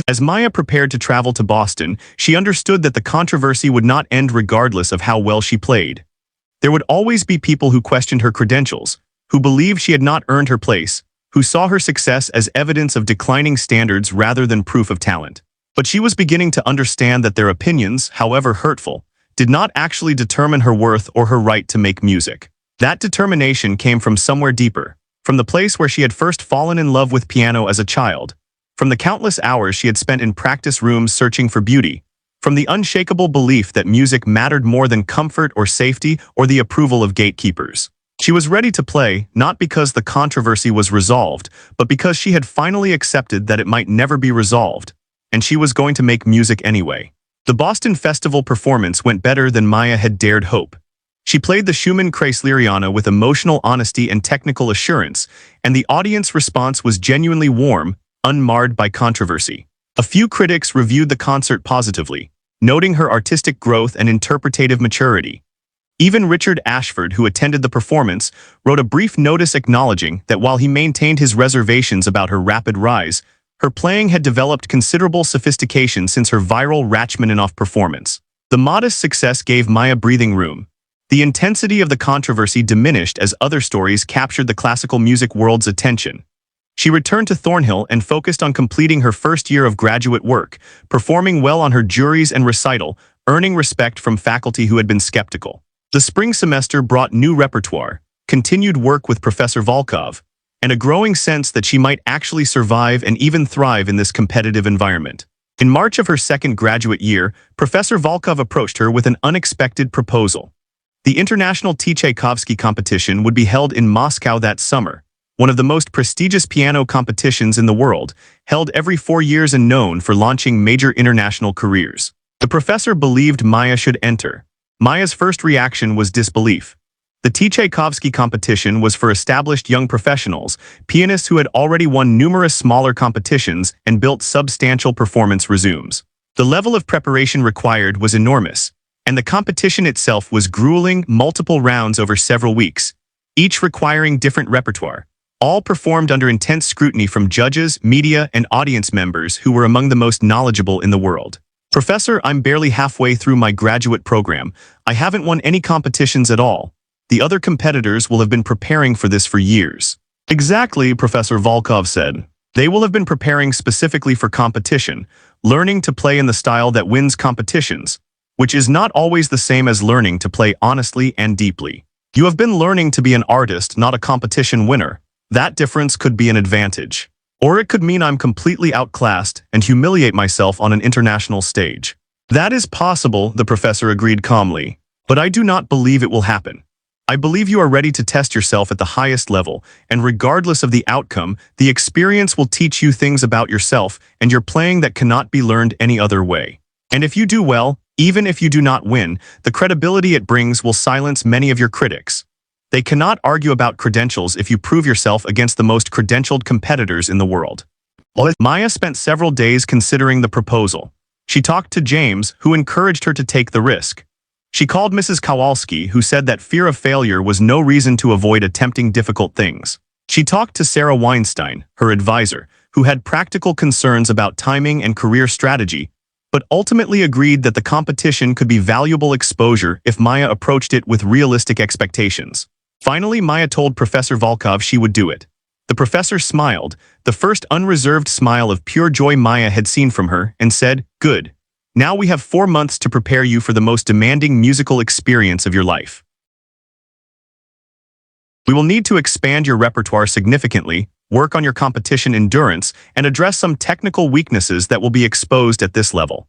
As Maya prepared to travel to Boston, she understood that the controversy would not end regardless of how well she played. There would always be people who questioned her credentials, who believed she had not earned her place, who saw her success as evidence of declining standards rather than proof of talent. But she was beginning to understand that their opinions, however hurtful, did not actually determine her worth or her right to make music. That determination came from somewhere deeper, from the place where she had first fallen in love with piano as a child, from the countless hours she had spent in practice rooms searching for beauty, from the unshakable belief that music mattered more than comfort or safety or the approval of gatekeepers. She was ready to play, not because the controversy was resolved, but because she had finally accepted that it might never be resolved, and she was going to make music anyway. The Boston Festival performance went better than Maya had dared hope. She played the Schumann Kreisleriana with emotional honesty and technical assurance, and the audience response was genuinely warm, unmarred by controversy. A few critics reviewed the concert positively, noting her artistic growth and interpretative maturity. Even Richard Ashford, who attended the performance, wrote a brief notice acknowledging that while he maintained his reservations about her rapid rise, her playing had developed considerable sophistication since her viral Rachmaninoff performance. The modest success gave Maya breathing room. The intensity of the controversy diminished as other stories captured the classical music world's attention. She returned to Thornhill and focused on completing her first year of graduate work, performing well on her juries and recital, earning respect from faculty who had been skeptical. The spring semester brought new repertoire, continued work with Professor Volkov, and a growing sense that she might actually survive and even thrive in this competitive environment. In March of her second graduate year, Professor Volkov approached her with an unexpected proposal. The International Tchaikovsky competition would be held in Moscow that summer, one of the most prestigious piano competitions in the world, held every 4 years and known for launching major international careers. The professor believed Maya should enter. Maya's first reaction was disbelief. The Tchaikovsky competition was for established young professionals, pianists who had already won numerous smaller competitions and built substantial performance resumes. The level of preparation required was enormous, and the competition itself was grueling, multiple rounds over several weeks, each requiring different repertoire, all performed under intense scrutiny from judges, media, and audience members who were among the most knowledgeable in the world. Professor, I'm barely halfway through my graduate program. I haven't won any competitions at all. The other competitors will have been preparing for this for years. Exactly, Professor Volkov said. They will have been preparing specifically for competition, learning to play in the style that wins competitions, which is not always the same as learning to play honestly and deeply. You have been learning to be an artist, not a competition winner. That difference could be an advantage. Or it could mean I'm completely outclassed and humiliate myself on an international stage. That is possible, the professor agreed calmly, but I do not believe it will happen. I believe you are ready to test yourself at the highest level, and regardless of the outcome, the experience will teach you things about yourself and your playing that cannot be learned any other way. And if you do well, even if you do not win, the credibility it brings will silence many of your critics. They cannot argue about credentials if you prove yourself against the most credentialed competitors in the world. Maya spent several days considering the proposal. She talked to James, who encouraged her to take the risk. She called Mrs. Kowalski, who said that fear of failure was no reason to avoid attempting difficult things. She talked to Sarah Weinstein, her advisor, who had practical concerns about timing and career strategy, but ultimately agreed that the competition could be valuable exposure if Maya approached it with realistic expectations. Finally, Maya told Professor Volkov she would do it. The professor smiled, the first unreserved smile of pure joy Maya had seen from her, and said, "Good. Now we have 4 months to prepare you for the most demanding musical experience of your life. We will need to expand your repertoire significantly, work on your competition endurance, and address some technical weaknesses that will be exposed at this level.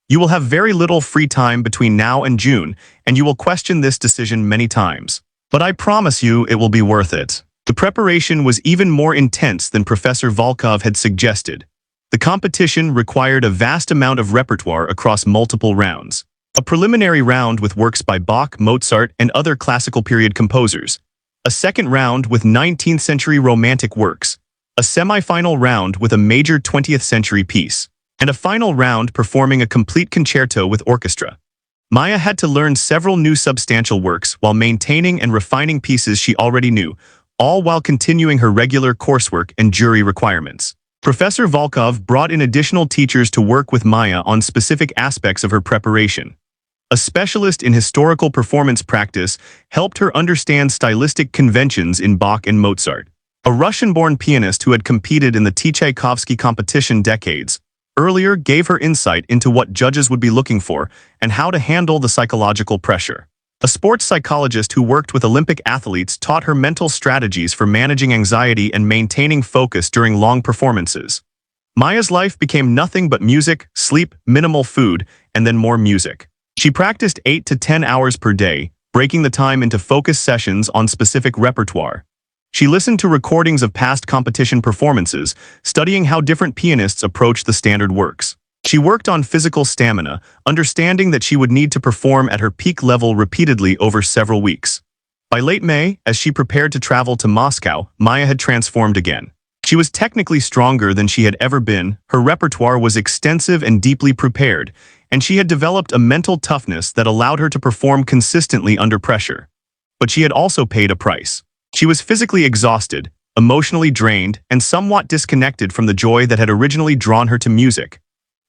You will have very little free time between now and June, and you will question this decision many times. But I promise you it will be worth it." The preparation was even more intense than Professor Volkov had suggested. The competition required a vast amount of repertoire across multiple rounds. A preliminary round with works by Bach, Mozart, and other classical period composers. A second round with 19th century Romantic works. A semi-final round with a major 20th century piece. And a final round performing a complete concerto with orchestra. Maya had to learn several new substantial works while maintaining and refining pieces she already knew, all while continuing her regular coursework and jury requirements. Professor Volkov brought in additional teachers to work with Maya on specific aspects of her preparation. A specialist in historical performance practice helped her understand stylistic conventions in Bach and Mozart. A Russian-born pianist who had competed in the Tchaikovsky competition decades earlier gave her insight into what judges would be looking for and how to handle the psychological pressure. A sports psychologist who worked with Olympic athletes taught her mental strategies for managing anxiety and maintaining focus during long performances. Maya's life became nothing but music, sleep, minimal food, and then more music. She practiced 8 to 10 hours per day, breaking the time into focus sessions on specific repertoire. She listened to recordings of past competition performances, studying how different pianists approached the standard works. She worked on physical stamina, understanding that she would need to perform at her peak level repeatedly over several weeks. By late May, as she prepared to travel to Moscow, Maya had transformed again. She was technically stronger than she had ever been, her repertoire was extensive and deeply prepared, and she had developed a mental toughness that allowed her to perform consistently under pressure. But she had also paid a price. She was physically exhausted, emotionally drained, and somewhat disconnected from the joy that had originally drawn her to music.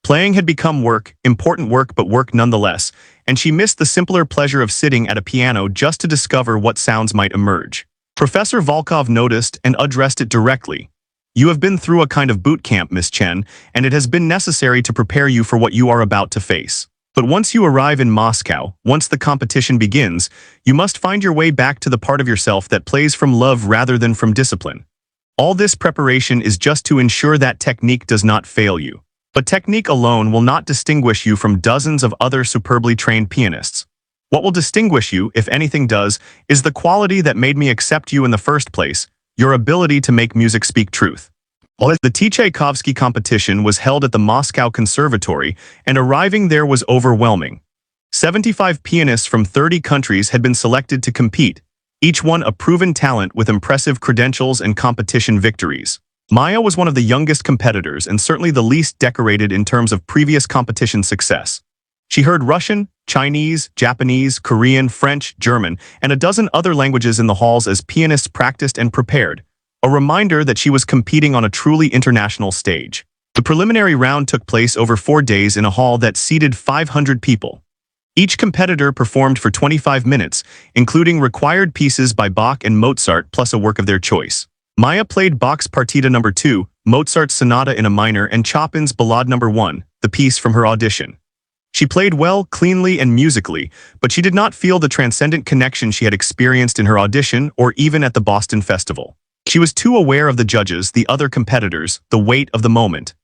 Playing had become work, important work but work nonetheless, and she missed the simpler pleasure of sitting at a piano just to discover what sounds might emerge. Professor Volkov noticed and addressed it directly. "You have been through a kind of boot camp, Miss Chen, and it has been necessary to prepare you for what you are about to face. But once you arrive in Moscow, once the competition begins, you must find your way back to the part of yourself that plays from love rather than from discipline. All this preparation is just to ensure that technique does not fail you. But technique alone will not distinguish you from dozens of other superbly trained pianists. What will distinguish you, if anything does, is the quality that made me accept you in the first place, your ability to make music speak truth. The Tchaikovsky competition was held at the Moscow Conservatory, and arriving there was overwhelming. 75 pianists from 30 countries had been selected to compete, each one a proven talent with impressive credentials and competition victories. Maya was one of the youngest competitors and certainly the least decorated in terms of previous competition success. She heard Russian, Chinese, Japanese, Korean, French, German, and a dozen other languages in the halls as pianists practiced and prepared, a reminder that she was competing on a truly international stage. The preliminary round took place over 4 days in a hall that seated 500 people. Each competitor performed for 25 minutes, including required pieces by Bach and Mozart plus a work of their choice. Maya played Bach's Partita No. 2, Mozart's Sonata in A minor, and Chopin's Ballade No. 1, the piece from her audition. She played well, cleanly, and musically, but she did not feel the transcendent connection she had experienced in her audition or even at the Boston Festival. She was too aware of the judges, the other competitors, the weight of the moment.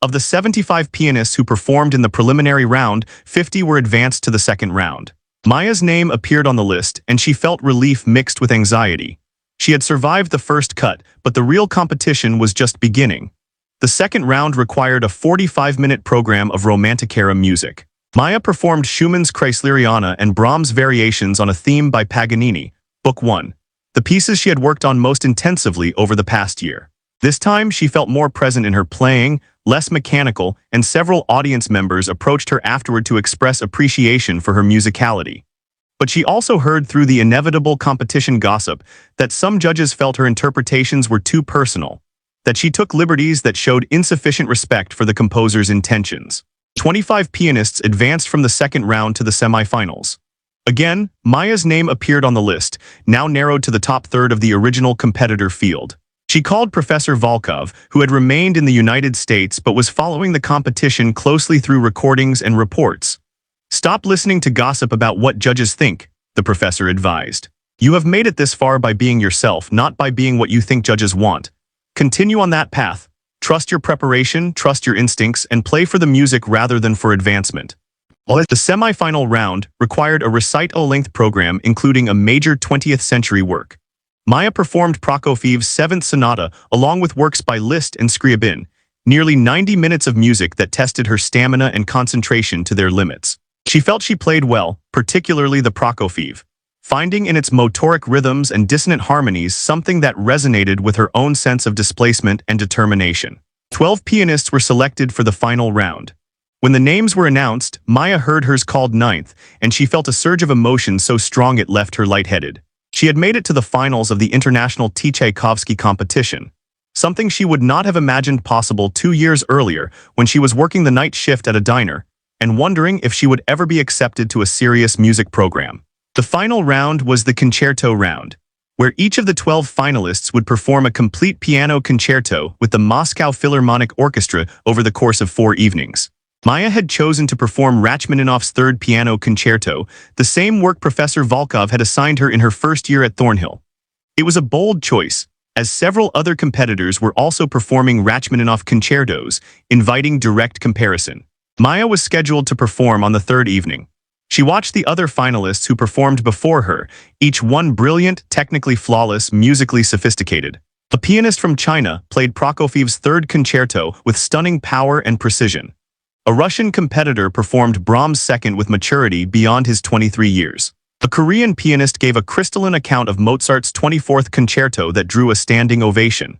Of the 75 pianists who performed in the preliminary round, 50 were advanced to the second round. Maya's name appeared on the list, and she felt relief mixed with anxiety. She had survived the first cut, but the real competition was just beginning. The second round required a 45-minute program of romantic-era music. Maya performed Schumann's Kreisleriana and Brahms' Variations on a Theme by Paganini, Book 1, the pieces she had worked on most intensively over the past year. This time, she felt more present in her playing, less mechanical, and several audience members approached her afterward to express appreciation for her musicality. But she also heard through the inevitable competition gossip that some judges felt her interpretations were too personal, that she took liberties that showed insufficient respect for the composer's intentions. 25 pianists advanced from the second round to the semifinals. Again, Maya's name appeared on the list, now narrowed to the top third of the original competitor field. She called Professor Volkov, who had remained in the United States but was following the competition closely through recordings and reports. "Stop listening to gossip about what judges think," the professor advised. "You have made it this far by being yourself, not by being what you think judges want. Continue on that path. Trust your preparation, trust your instincts, and play for the music rather than for advancement." The semi-final round required a recital-length program including a major 20th century work. Maya performed Prokofiev's Seventh Sonata along with works by Liszt and Scriabin, nearly 90 minutes of music that tested her stamina and concentration to their limits. She felt she played well, particularly the Prokofiev, finding in its motoric rhythms and dissonant harmonies something that resonated with her own sense of displacement and determination. 12 pianists were selected for the final round. When the names were announced, Maya heard hers called ninth, and she felt a surge of emotion so strong it left her lightheaded. She had made it to the finals of the International Tchaikovsky competition, something she would not have imagined possible 2 years earlier when she was working the night shift at a diner and wondering if she would ever be accepted to a serious music program. The final round was the concerto round, where each of the 12 finalists would perform a complete piano concerto with the Moscow Philharmonic Orchestra over the course of 4 evenings. Maya had chosen to perform Rachmaninoff's Third Piano Concerto, the same work Professor Volkov had assigned her in her first year at Thornhill. It was a bold choice, as several other competitors were also performing Rachmaninoff concertos, inviting direct comparison. Maya was scheduled to perform on the third evening. She watched the other finalists who performed before her, each one brilliant, technically flawless, musically sophisticated. A pianist from China played Prokofiev's Third Concerto with stunning power and precision. A Russian competitor performed Brahms' Second with maturity beyond his 23 years. A Korean pianist gave a crystalline account of Mozart's 24th Concerto that drew a standing ovation.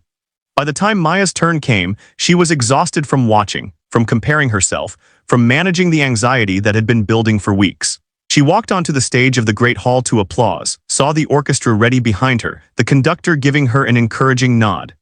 By the time Maya's turn came, she was exhausted from watching, from comparing herself, from managing the anxiety that had been building for weeks. She walked onto the stage of the Great Hall to applause, saw the orchestra ready behind her, the conductor giving her an encouraging nod.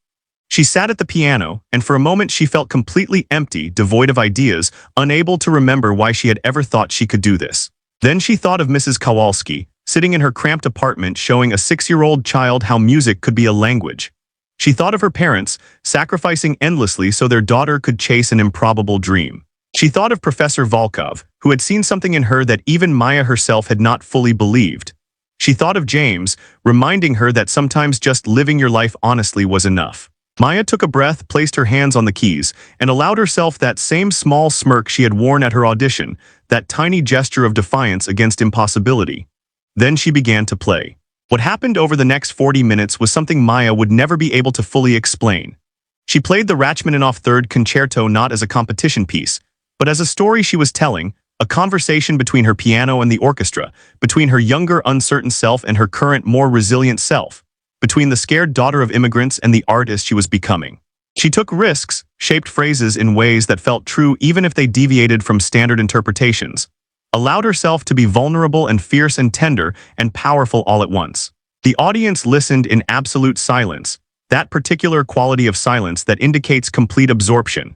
She sat at the piano, and for a moment she felt completely empty, devoid of ideas, unable to remember why she had ever thought she could do this. Then she thought of Mrs. Kowalski, sitting in her cramped apartment showing a 6-year-old child how music could be a language. She thought of her parents, sacrificing endlessly so their daughter could chase an improbable dream. She thought of Professor Volkov, who had seen something in her that even Maya herself had not fully believed. She thought of James, reminding her that sometimes just living your life honestly was enough. Maya took a breath, placed her hands on the keys, and allowed herself that same small smirk she had worn at her audition, that tiny gesture of defiance against impossibility. Then she began to play. What happened over the next 40 minutes was something Maya would never be able to fully explain. She played the Rachmaninoff Third Concerto not as a competition piece, but as a story she was telling, a conversation between her piano and the orchestra, between her younger, uncertain self and her current, more resilient self, between the scared daughter of immigrants and the artist she was becoming. She took risks, shaped phrases in ways that felt true even if they deviated from standard interpretations, allowed herself to be vulnerable and fierce and tender and powerful all at once. The audience listened in absolute silence, that particular quality of silence that indicates complete absorption.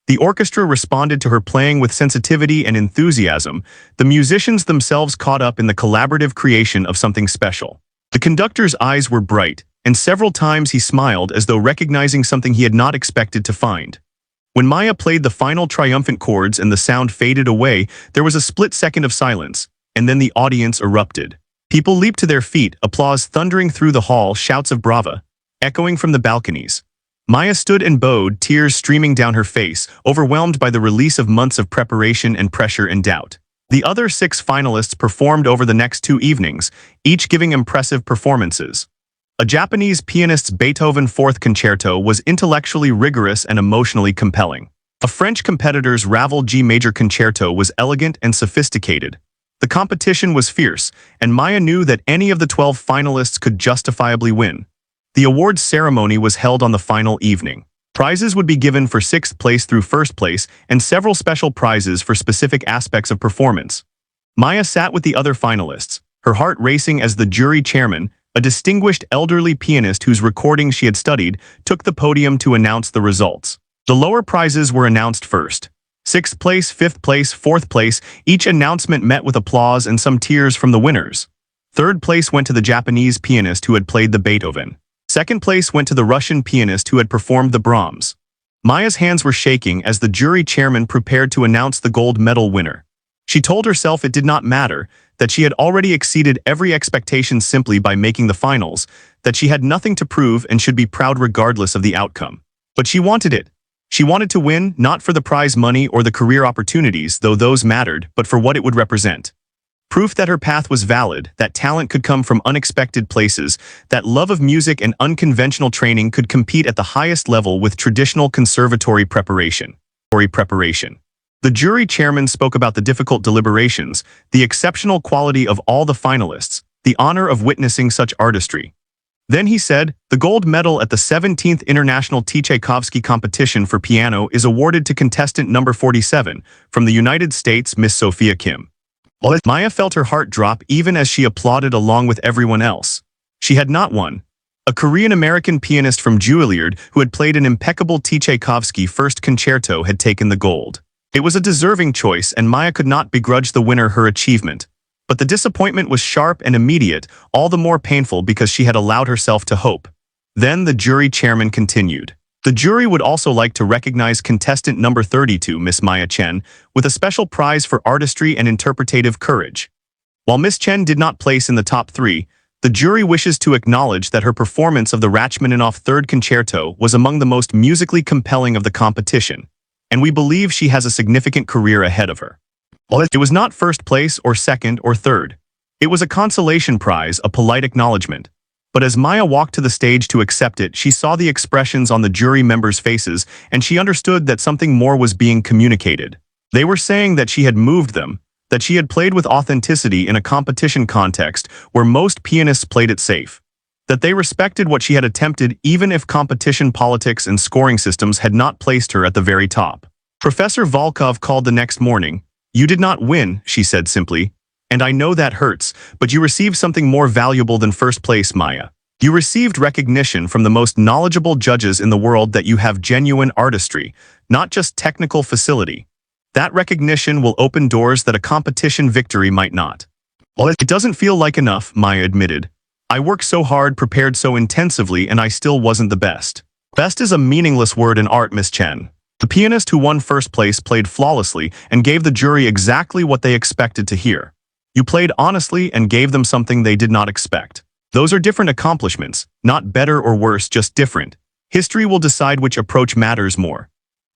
The orchestra responded to her playing with sensitivity and enthusiasm. The musicians themselves caught up in the collaborative creation of something special. The conductor's eyes were bright, and several times he smiled as though recognizing something he had not expected to find. When Maya played the final triumphant chords and the sound faded away, there was a split second of silence, and then the audience erupted. People leaped to their feet, applause thundering through the hall, shouts of brava, echoing from the balconies. Maya stood and bowed, tears streaming down her face, overwhelmed by the release of months of preparation and pressure and doubt. The other 6 finalists performed over the next 2 evenings, each giving impressive performances. A Japanese pianist's Beethoven Fourth Concerto was intellectually rigorous and emotionally compelling. A French competitor's Ravel G Major Concerto was elegant and sophisticated. The competition was fierce, and Maya knew that any of the 12 finalists could justifiably win. The awards ceremony was held on the final evening. Prizes would be given for 6th place through 1st place, and several special prizes for specific aspects of performance. Maya sat with the other finalists, her heart racing as the jury chairman, a distinguished elderly pianist whose recordings she had studied, took the podium to announce the results. The lower prizes were announced first. 6th place, 5th place, 4th place, each announcement met with applause and some tears from the winners. 3rd place went to the Japanese pianist who had played the Beethoven. 2nd place went to the Russian pianist who had performed the Brahms. Maya's hands were shaking as the jury chairman prepared to announce the gold medal winner. She told herself it did not matter, that she had already exceeded every expectation simply by making the finals, that she had nothing to prove and should be proud regardless of the outcome. But she wanted it. She wanted to win, not for the prize money or the career opportunities, though those mattered, but for what it would represent. Proof that her path was valid, that talent could come from unexpected places, that love of music and unconventional training could compete at the highest level with traditional conservatory preparation. The jury chairman spoke about the difficult deliberations, the exceptional quality of all the finalists, the honor of witnessing such artistry. Then he said, the gold medal at the 17th International Tchaikovsky Competition for Piano is awarded to contestant number 47, from the United States, Miss Sophia Kim. Maya felt her heart drop even as she applauded along with everyone else. She had not won. A Korean-American pianist from Juilliard who had played an impeccable Tchaikovsky First Concerto had taken the gold. It was a deserving choice, and Maya could not begrudge the winner her achievement. But the disappointment was sharp and immediate, all the more painful because she had allowed herself to hope. Then the jury chairman continued. The jury would also like to recognize contestant number 32, Miss Maya Chen, with a special prize for artistry and interpretative courage. While Miss Chen did not place in the top 3, the jury wishes to acknowledge that her performance of the Rachmaninoff Third Concerto was among the most musically compelling of the competition, and we believe she has a significant career ahead of her. It was not 1st place or 2nd or 3rd. It was a consolation prize, a polite acknowledgement. But as Maya walked to the stage to accept it, she saw the expressions on the jury members' faces, and she understood that something more was being communicated. They were saying that she had moved them, that she had played with authenticity in a competition context where most pianists played it safe, that they respected what she had attempted even if competition politics and scoring systems had not placed her at the very top. Professor Volkov called the next morning. You did not win, she said simply. And I know that hurts, but you received something more valuable than 1st place, Maya. You received recognition from the most knowledgeable judges in the world that you have genuine artistry, not just technical facility. That recognition will open doors that a competition victory might not. It doesn't feel like enough, Maya admitted. I worked so hard, prepared so intensively, and I still wasn't the best. Best is a meaningless word in art, Miss Chen. The pianist who won 1st place played flawlessly and gave the jury exactly what they expected to hear. You played honestly and gave them something they did not expect. Those are different accomplishments, not better or worse, just different. History will decide which approach matters more.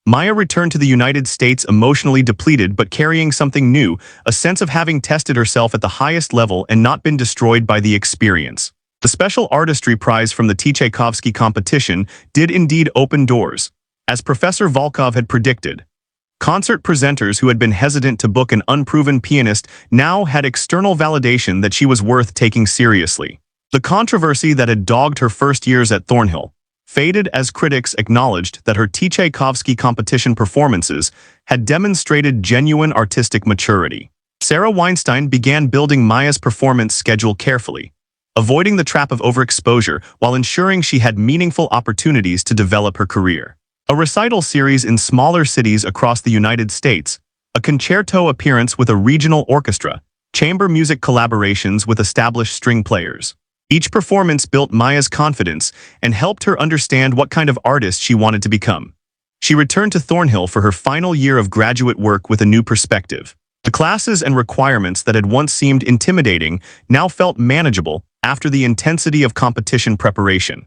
Maya returned to the United States emotionally depleted but carrying something new, a sense of having tested herself at the highest level and not been destroyed by the experience. The special artistry prize from the Tchaikovsky competition did indeed open doors. As Professor Volkov had predicted, concert presenters who had been hesitant to book an unproven pianist now had external validation that she was worth taking seriously. The controversy that had dogged her first years at Thornhill faded as critics acknowledged that her Tchaikovsky competition performances had demonstrated genuine artistic maturity. Sarah Weinstein began building Maya's performance schedule carefully, avoiding the trap of overexposure while ensuring she had meaningful opportunities to develop her career. A recital series in smaller cities across the United States, a concerto appearance with a regional orchestra, chamber music collaborations with established string players. Each performance built Maya's confidence and helped her understand what kind of artist she wanted to become. She returned to Thornhill for her final year of graduate work with a new perspective. The classes and requirements that had once seemed intimidating now felt manageable after the intensity of competition preparation.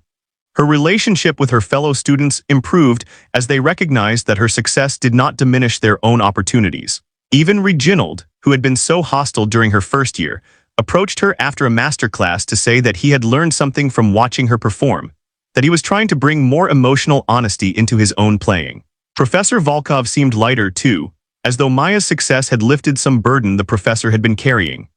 Her relationship with her fellow students improved as they recognized that her success did not diminish their own opportunities. Even Reginald, who had been so hostile during her first year, approached her after a masterclass to say that he had learned something from watching her perform, that he was trying to bring more emotional honesty into his own playing. Professor Volkov seemed lighter, too, as though Maya's success had lifted some burden the professor had been carrying.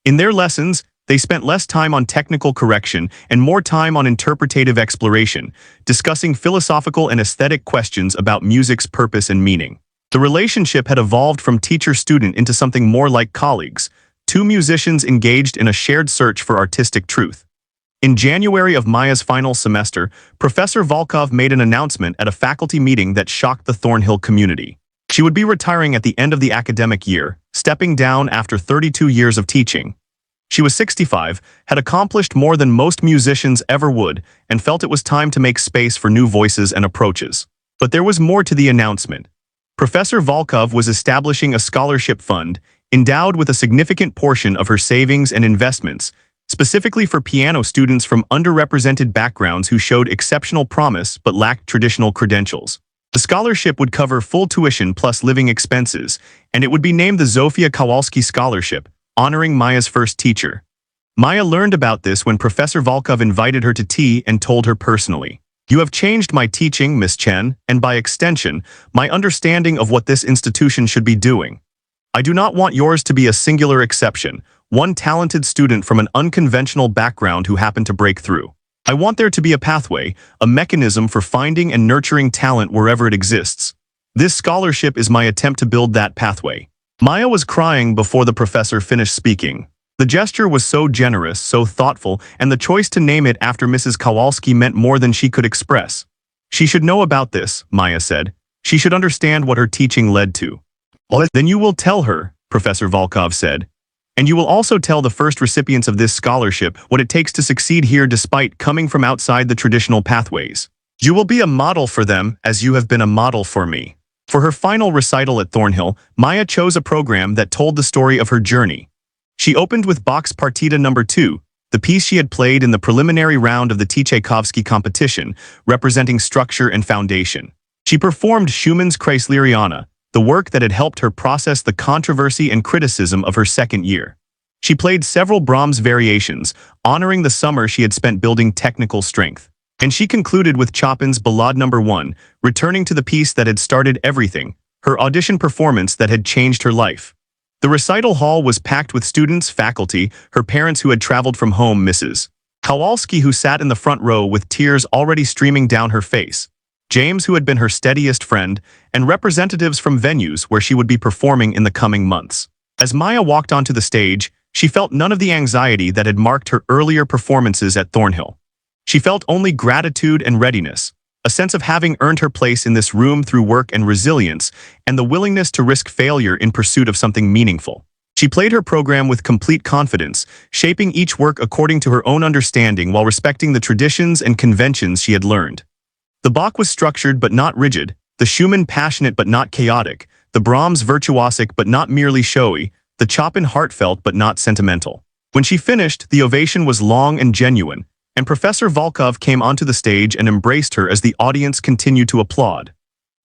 In their lessons, they spent less time on technical correction and more time on interpretative exploration, discussing philosophical and aesthetic questions about music's purpose and meaning. The relationship had evolved from teacher-student into something more like colleagues, two musicians engaged in a shared search for artistic truth. In January of Maya's final semester, Professor Volkov made an announcement at a faculty meeting that shocked the Thornhill community. She would be retiring at the end of the academic year, stepping down after 32 years of teaching. She was 65, had accomplished more than most musicians ever would, and felt it was time to make space for new voices and approaches. But there was more to the announcement. Professor Volkov was establishing a scholarship fund, endowed with a significant portion of her savings and investments, specifically for piano students from underrepresented backgrounds who showed exceptional promise but lacked traditional credentials. The scholarship would cover full tuition plus living expenses, and it would be named the Zofia Kowalski Scholarship, honoring Maya's first teacher. Maya learned about this when Professor Volkov invited her to tea and told her personally, "You have changed my teaching, Miss Chen, and by extension, my understanding of what this institution should be doing. I do not want yours to be a singular exception, one talented student from an unconventional background who happened to break through. I want there to be a pathway, a mechanism for finding and nurturing talent wherever it exists. This scholarship is my attempt to build that pathway." Maya was crying before the professor finished speaking. The gesture was so generous, so thoughtful, and the choice to name it after Mrs. Kowalski meant more than she could express. "She should know about this," Maya said. "She should understand what her teaching led to." "Then you will tell her," Professor Volkov said. "And you will also tell the first recipients of this scholarship what it takes to succeed here despite coming from outside the traditional pathways. You will be a model for them as you have been a model for me." For her final recital at Thornhill, Maya chose a program that told the story of her journey. She opened with Bach's Partita No. 2, the piece she had played in the preliminary round of the Tchaikovsky competition, representing structure and foundation. She performed Schumann's Kreisleriana, the work that had helped her process the controversy and criticism of her second year. She played several Brahms variations, honoring the summer she had spent building technical strength. And she concluded with Chopin's Ballade No. 1, returning to the piece that had started everything, her audition performance that had changed her life. The recital hall was packed with students, faculty, her parents who had traveled from home, Mrs. Kowalski, who sat in the front row with tears already streaming down her face, James, who had been her steadiest friend, and representatives from venues where she would be performing in the coming months. As Maya walked onto the stage, she felt none of the anxiety that had marked her earlier performances at Thornhill. She felt only gratitude and readiness, a sense of having earned her place in this room through work and resilience, and the willingness to risk failure in pursuit of something meaningful. She played her program with complete confidence, shaping each work according to her own understanding while respecting the traditions and conventions she had learned. The Bach was structured but not rigid, the Schumann passionate but not chaotic, the Brahms virtuosic but not merely showy, the Chopin heartfelt but not sentimental. When she finished, the ovation was long and genuine, and Professor Volkov came onto the stage and embraced her as the audience continued to applaud.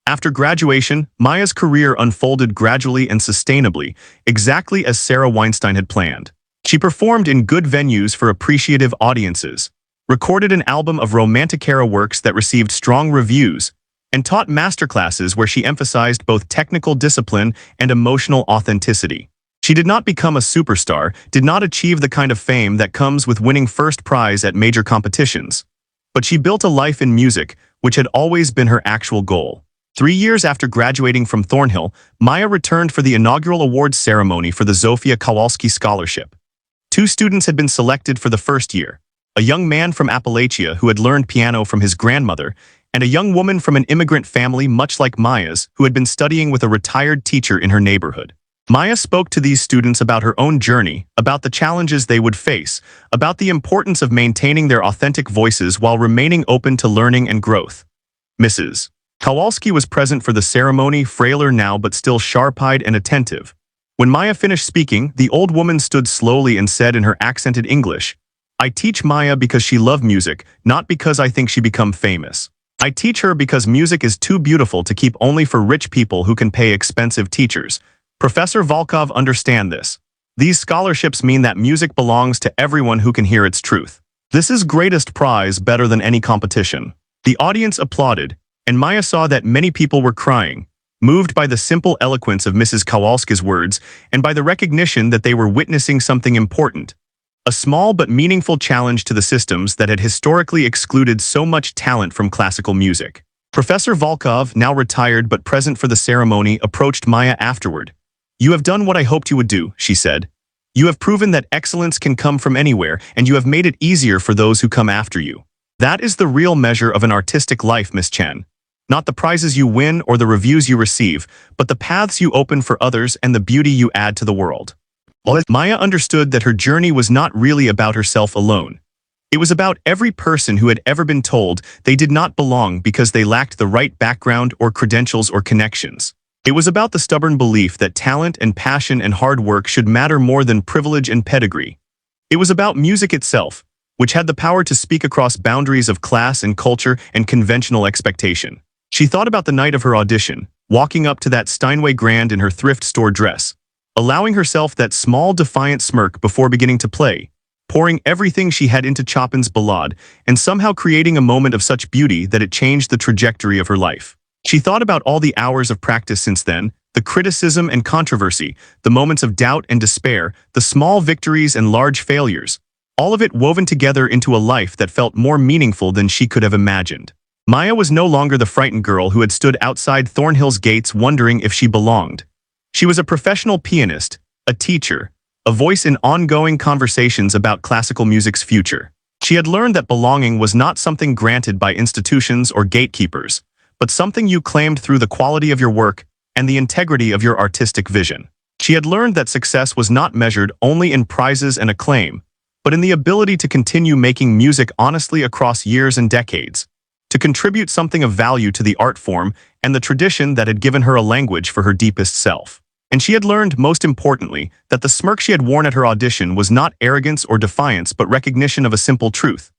After graduation, Maya's career unfolded gradually and sustainably, exactly as Sarah Weinstein had planned. She performed in good venues for appreciative audiences, recorded an album of romantic era works that received strong reviews, and taught masterclasses where she emphasized both technical discipline and emotional authenticity. She did not become a superstar, did not achieve the kind of fame that comes with winning first prize at major competitions. But she built a life in music, which had always been her actual goal. 3 years after graduating from Thornhill, Maya returned for the inaugural awards ceremony for the Zofia Kowalski Scholarship. 2 students had been selected for the first year, a young man from Appalachia who had learned piano from his grandmother, and a young woman from an immigrant family much like Maya's who had been studying with a retired teacher in her neighborhood. Maya spoke to these students about her own journey, about the challenges they would face, about the importance of maintaining their authentic voices while remaining open to learning and growth. Mrs. Kowalski was present for the ceremony, frailer now but still sharp-eyed and attentive. When Maya finished speaking, the old woman stood slowly and said in her accented English, "I teach Maya because she loved music, not because I think she become famous. I teach her because music is too beautiful to keep only for rich people who can pay expensive teachers. Professor Volkov understand this. These scholarships mean that music belongs to everyone who can hear its truth. This is greatest prize better than any competition." The audience applauded, and Maya saw that many people were crying, moved by the simple eloquence of Mrs. Kowalski's words and by the recognition that they were witnessing something important. A small but meaningful challenge to the systems that had historically excluded so much talent from classical music. Professor Volkov, now retired but present for the ceremony, approached Maya afterward. "You have done what I hoped you would do," she said. "You have proven that excellence can come from anywhere, and you have made it easier for those who come after you. That is the real measure of an artistic life, Miss Chen. Not the prizes you win or the reviews you receive, but the paths you open for others and the beauty you add to the world." Maya understood that her journey was not really about herself alone. It was about every person who had ever been told they did not belong because they lacked the right background or credentials or connections. It was about the stubborn belief that talent and passion and hard work should matter more than privilege and pedigree. It was about music itself, which had the power to speak across boundaries of class and culture and conventional expectation. She thought about the night of her audition, walking up to that Steinway Grand in her thrift store dress, allowing herself that small defiant smirk before beginning to play, pouring everything she had into Chopin's Ballade, and somehow creating a moment of such beauty that it changed the trajectory of her life. She thought about all the hours of practice since then, the criticism and controversy, the moments of doubt and despair, the small victories and large failures, all of it woven together into a life that felt more meaningful than she could have imagined. Maya was no longer the frightened girl who had stood outside Thornhill's gates wondering if she belonged. She was a professional pianist, a teacher, a voice in ongoing conversations about classical music's future. She had learned that belonging was not something granted by institutions or gatekeepers, but something you claimed through the quality of your work and the integrity of your artistic vision. She had learned that success was not measured only in prizes and acclaim, but in the ability to continue making music honestly across years and decades, to contribute something of value to the art form and the tradition that had given her a language for her deepest self. And she had learned, most importantly, that the smirk she had worn at her audition was not arrogance or defiance but recognition of a simple truth,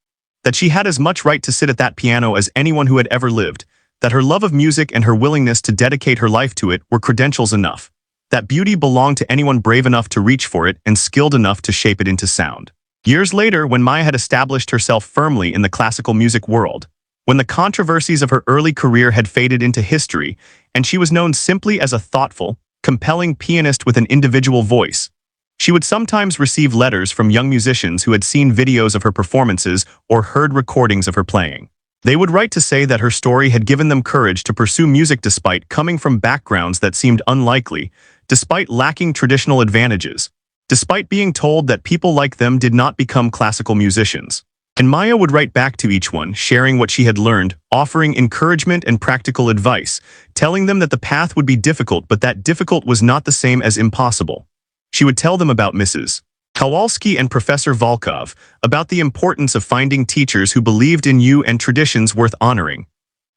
that she had as much right to sit at that piano as anyone who had ever lived, that her love of music and her willingness to dedicate her life to it were credentials enough, that beauty belonged to anyone brave enough to reach for it and skilled enough to shape it into sound. Years later, when Maya had established herself firmly in the classical music world, when the controversies of her early career had faded into history, and she was known simply as a thoughtful, compelling pianist with an individual voice, she would sometimes receive letters from young musicians who had seen videos of her performances or heard recordings of her playing. They would write to say that her story had given them courage to pursue music despite coming from backgrounds that seemed unlikely, despite lacking traditional advantages, despite being told that people like them did not become classical musicians. And Maya would write back to each one, sharing what she had learned, offering encouragement and practical advice, telling them that the path would be difficult but that difficult was not the same as impossible. She would tell them about Mrs. Kowalski and Professor Volkov, about the importance of finding teachers who believed in you and traditions worth honoring.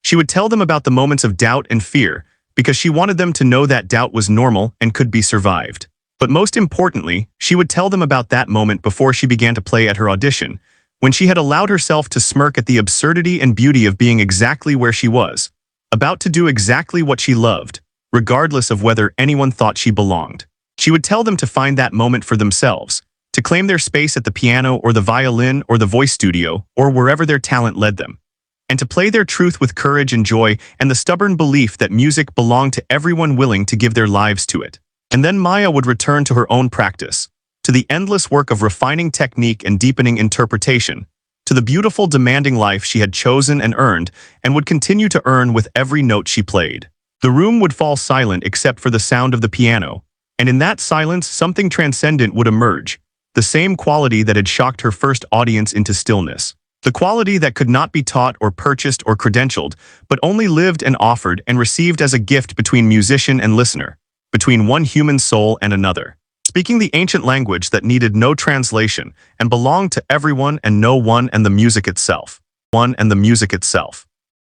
She would tell them about the moments of doubt and fear, because she wanted them to know that doubt was normal and could be survived. But most importantly, she would tell them about that moment before she began to play at her audition, when she had allowed herself to smirk at the absurdity and beauty of being exactly where she was, about to do exactly what she loved, regardless of whether anyone thought she belonged. She would tell them to find that moment for themselves, to claim their space at the piano or the violin or the voice studio or wherever their talent led them, and to play their truth with courage and joy and the stubborn belief that music belonged to everyone willing to give their lives to it. And then Maya would return to her own practice, to the endless work of refining technique and deepening interpretation, to the beautiful, demanding life she had chosen and earned and would continue to earn with every note she played. The room would fall silent except for the sound of the piano, and in that silence something transcendent would emerge, the same quality that had shocked her first audience into stillness. The quality that could not be taught or purchased or credentialed, but only lived and offered and received as a gift between musician and listener, between one human soul and another, speaking the ancient language that needed no translation and belonged to everyone and no one and the music itself. One and the music itself.